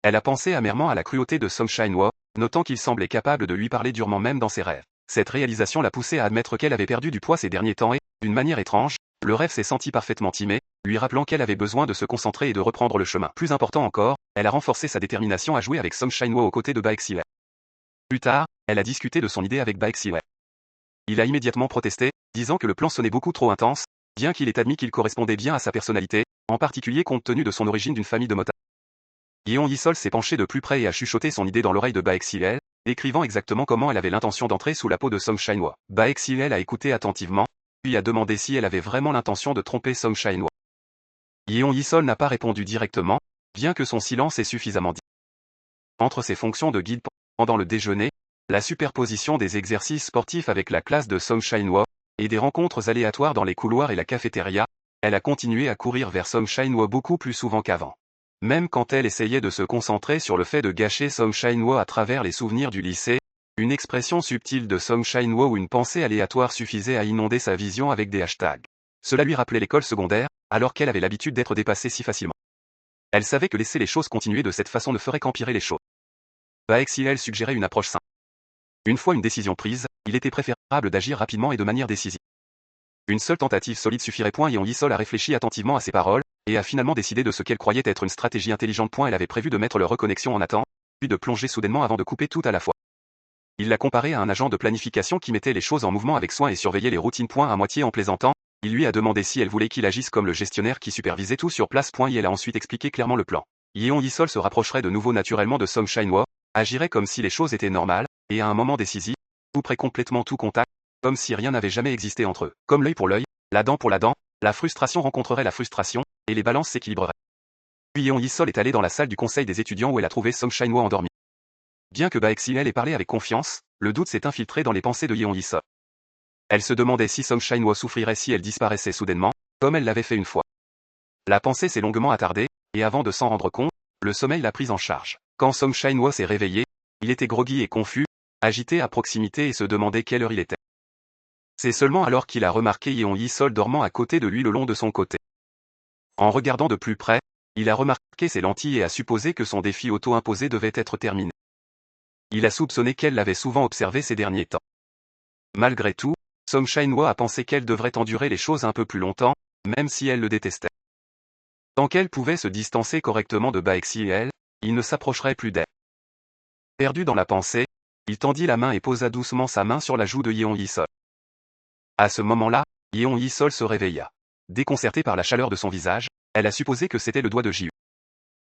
Elle a pensé amèrement à la cruauté de Song Shin-hwa, notant qu'il semblait capable de lui parler durement même dans ses rêves. Cette réalisation l'a poussée à admettre qu'elle avait perdu du poids ces derniers temps et, d'une manière étrange, le rêve s'est senti parfaitement timé, lui rappelant qu'elle avait besoin de se concentrer et de reprendre le chemin. Plus important encore, elle a renforcé sa détermination à jouer avec Song Shin-hwa aux côtés de Baek-si-el. Plus tard, elle a discuté de son idée avec Baek-si-el. Il a immédiatement protesté, disant que le plan sonnait beaucoup trop intense, bien qu'il ait admis qu'il correspondait bien à sa personnalité, en particulier compte tenu de son origine d'une famille de motards. Yeon Yi-sol s'est penché de plus près et a chuchoté son idée dans l'oreille de Baek-si-el, décrivant exactement comment elle avait l'intention d'entrer sous la peau de Song Shin-hwa. Baek-si-el a écouté attentivement, puis a demandé si elle avait vraiment l'intention de tromper Song Shin-hwa. Yeon Yi-sol n'a pas répondu directement, bien que son silence ait suffisamment dit. Entre ses fonctions de guide pendant le déjeuner, la superposition des exercices sportifs avec la classe de Song Shin-hwa, et des rencontres aléatoires dans les couloirs et la cafétéria, elle a continué à courir vers Song Shin-hwa beaucoup plus souvent qu'avant. Même quand elle essayait de se concentrer sur le fait de gâcher Song Shin-hwa à travers les souvenirs du lycée, une expression subtile de Song Shin-hwa ou une pensée aléatoire suffisait à inonder sa vision avec des hashtags. Cela lui rappelait l'école secondaire, alors qu'elle avait l'habitude d'être dépassée si facilement. Elle savait que laisser les choses continuer de cette façon ne ferait qu'empirer les choses. Baek-si-el suggérait une approche simple. Une fois une décision prise, il était préférable d'agir rapidement et de manière décisive. Une seule tentative solide suffirait. Yeon Yi-sol a réfléchi attentivement à ses paroles, et a finalement décidé de ce qu'elle croyait être une stratégie intelligente. Elle avait prévu de mettre leur reconnexion en attente, puis de plonger soudainement avant de couper tout à la fois. Il l'a comparé à un agent de planification qui mettait les choses en mouvement avec soin et surveillait les routines. À moitié en plaisantant, il lui a demandé si elle voulait qu'il agisse comme le gestionnaire qui supervisait tout sur place. Et elle a ensuite expliqué clairement le plan. Yeon Yi-sol se rapprocherait de nouveau naturellement de Song Shin-hwa, agirait comme si les choses étaient normales, et à un moment décisif, couperait complètement tout contact, comme si rien n'avait jamais existé entre eux. Comme l'œil pour l'œil, la dent pour la dent, la frustration rencontrerait la frustration, et les balances s'équilibreraient. Puis Yeon Yi-sol est allé dans la salle du conseil des étudiants où elle a trouvé Song Shin-woo endormi. Bien que Baek-si-el ait parlé avec confiance, le doute s'est infiltré dans les pensées de Yeon Yi-sol. Elle se demandait si Song Shin-woo souffrirait si elle disparaissait soudainement, comme elle l'avait fait une fois. La pensée s'est longuement attardée, et avant de s'en rendre compte, le sommeil l'a prise en charge. Quand Song Shin-woo s'est réveillé, il était groggy et confus, agité à proximité et se demandait quelle heure il était. C'est seulement alors qu'il a remarqué Yeon Yi-sol dormant à côté de lui le long de son côté. En regardant de plus près, il a remarqué ses lentilles et a supposé que son défi auto-imposé devait être terminé. Il a soupçonné qu'elle l'avait souvent observé ces derniers temps. Malgré tout, Song Shin-woo a pensé qu'elle devrait endurer les choses un peu plus longtemps, même si elle le détestait. Tant qu'elle pouvait se distancer correctement de Baek-si-el, il ne s'approcherait plus d'elle. Perdu dans la pensée, il tendit la main et posa doucement sa main sur la joue de Yeon Yi-sol. À ce moment-là, Yeon Yi-sol se réveilla. Déconcertée par la chaleur de son visage, elle a supposé que c'était le doigt de Ji-woo.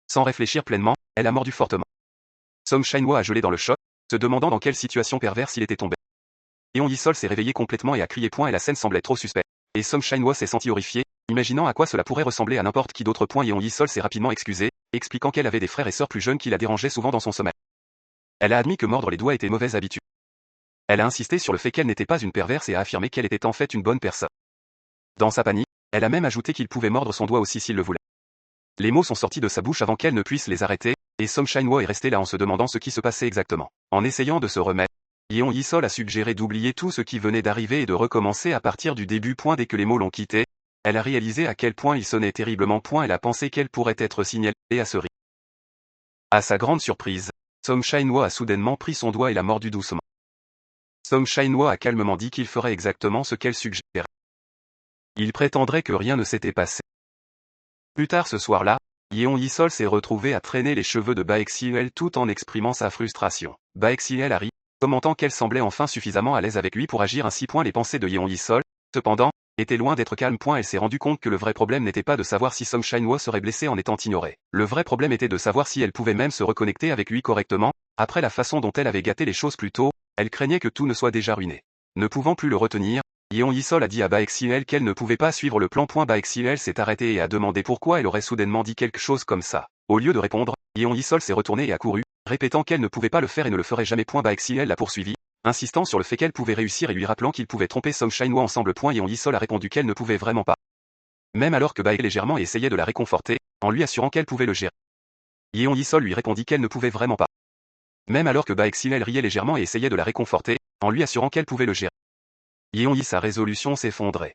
Sans réfléchir pleinement, elle a mordu fortement. Song Shin-woo a gelé dans le choc, se demandant dans quelle situation perverse il était tombé. Yeon Yi-sol s'est réveillé complètement et a crié point et la scène semblait trop suspecte. Et Song Shin-woo s'est senti horrifié, imaginant à quoi cela pourrait ressembler à n'importe qui d'autre. Yeon Yi-sol s'est rapidement excusé, expliquant qu'elle avait des frères et sœurs plus jeunes qui la dérangeaient souvent dans son sommeil. Elle a admis que mordre les doigts était une mauvaise habitude. Elle a insisté sur le fait qu'elle n'était pas une perverse et a affirmé qu'elle était en fait une bonne personne. Dans sa panique, elle a même ajouté qu'il pouvait mordre son doigt aussi s'il le voulait. Les mots sont sortis de sa bouche avant qu'elle ne puisse les arrêter, et Song Shin-woo est resté là en se demandant ce qui se passait exactement. En essayant de se remettre, Yeon Yi-sol a suggéré d'oublier tout ce qui venait d'arriver et de recommencer à partir du début. Dès que les mots l'ont quitté, elle a réalisé à quel point il sonnait terriblement. Elle a pensé qu'elle pourrait être signalée à ce rythme. À sa grande surprise, Song Shin-woo a soudainement pris son doigt et l'a mordu doucement. Song Shin-woo a calmement dit qu'il ferait exactement ce qu'elle suggérait. Il prétendrait que rien ne s'était passé. Plus tard ce soir-là, Yeon Yi-sol s'est retrouvé à traîner les cheveux de Baek-si-el tout en exprimant sa frustration. Baek-si-el a ri, commentant qu'elle semblait enfin suffisamment à l'aise avec lui pour agir ainsi. Les pensées de Yeon Yi-sol, cependant, étaient loin d'être calmes. Elle s'est rendu compte que le vrai problème n'était pas de savoir si Song Shin-woo serait blessé en étant ignoré. Le vrai problème était de savoir si elle pouvait même se reconnecter avec lui correctement. Après la façon dont elle avait gâté les choses plus tôt, elle craignait que tout ne soit déjà ruiné. Ne pouvant plus le retenir, Yeon Yi-sol a dit à Baek-si-el qu'elle ne pouvait pas suivre le plan. Baek-si-el s'est arrêté et a demandé pourquoi elle aurait soudainement dit quelque chose comme ça. Au lieu de répondre, Yeon Yi-sol s'est retournée et a couru, répétant qu'elle ne pouvait pas le faire et ne le ferait jamais. Baek-si-el l'a poursuivi, insistant sur le fait qu'elle pouvait réussir et lui rappelant qu'il pouvait tromper Song Shin-woo ensemble. Yeon Yi-sol a répondu qu'elle ne pouvait vraiment pas. Même alors que Baek légèrement essayait de la réconforter, en lui assurant qu'elle pouvait le gérer. Yeon Yi-sol lui répondit qu'elle ne pouvait vraiment pas. Même alors que Baek-si-el riait légèrement et essayait de la réconforter, en lui assurant qu'elle pouvait le gérer. Yeon Yi sa résolution s'effondrait.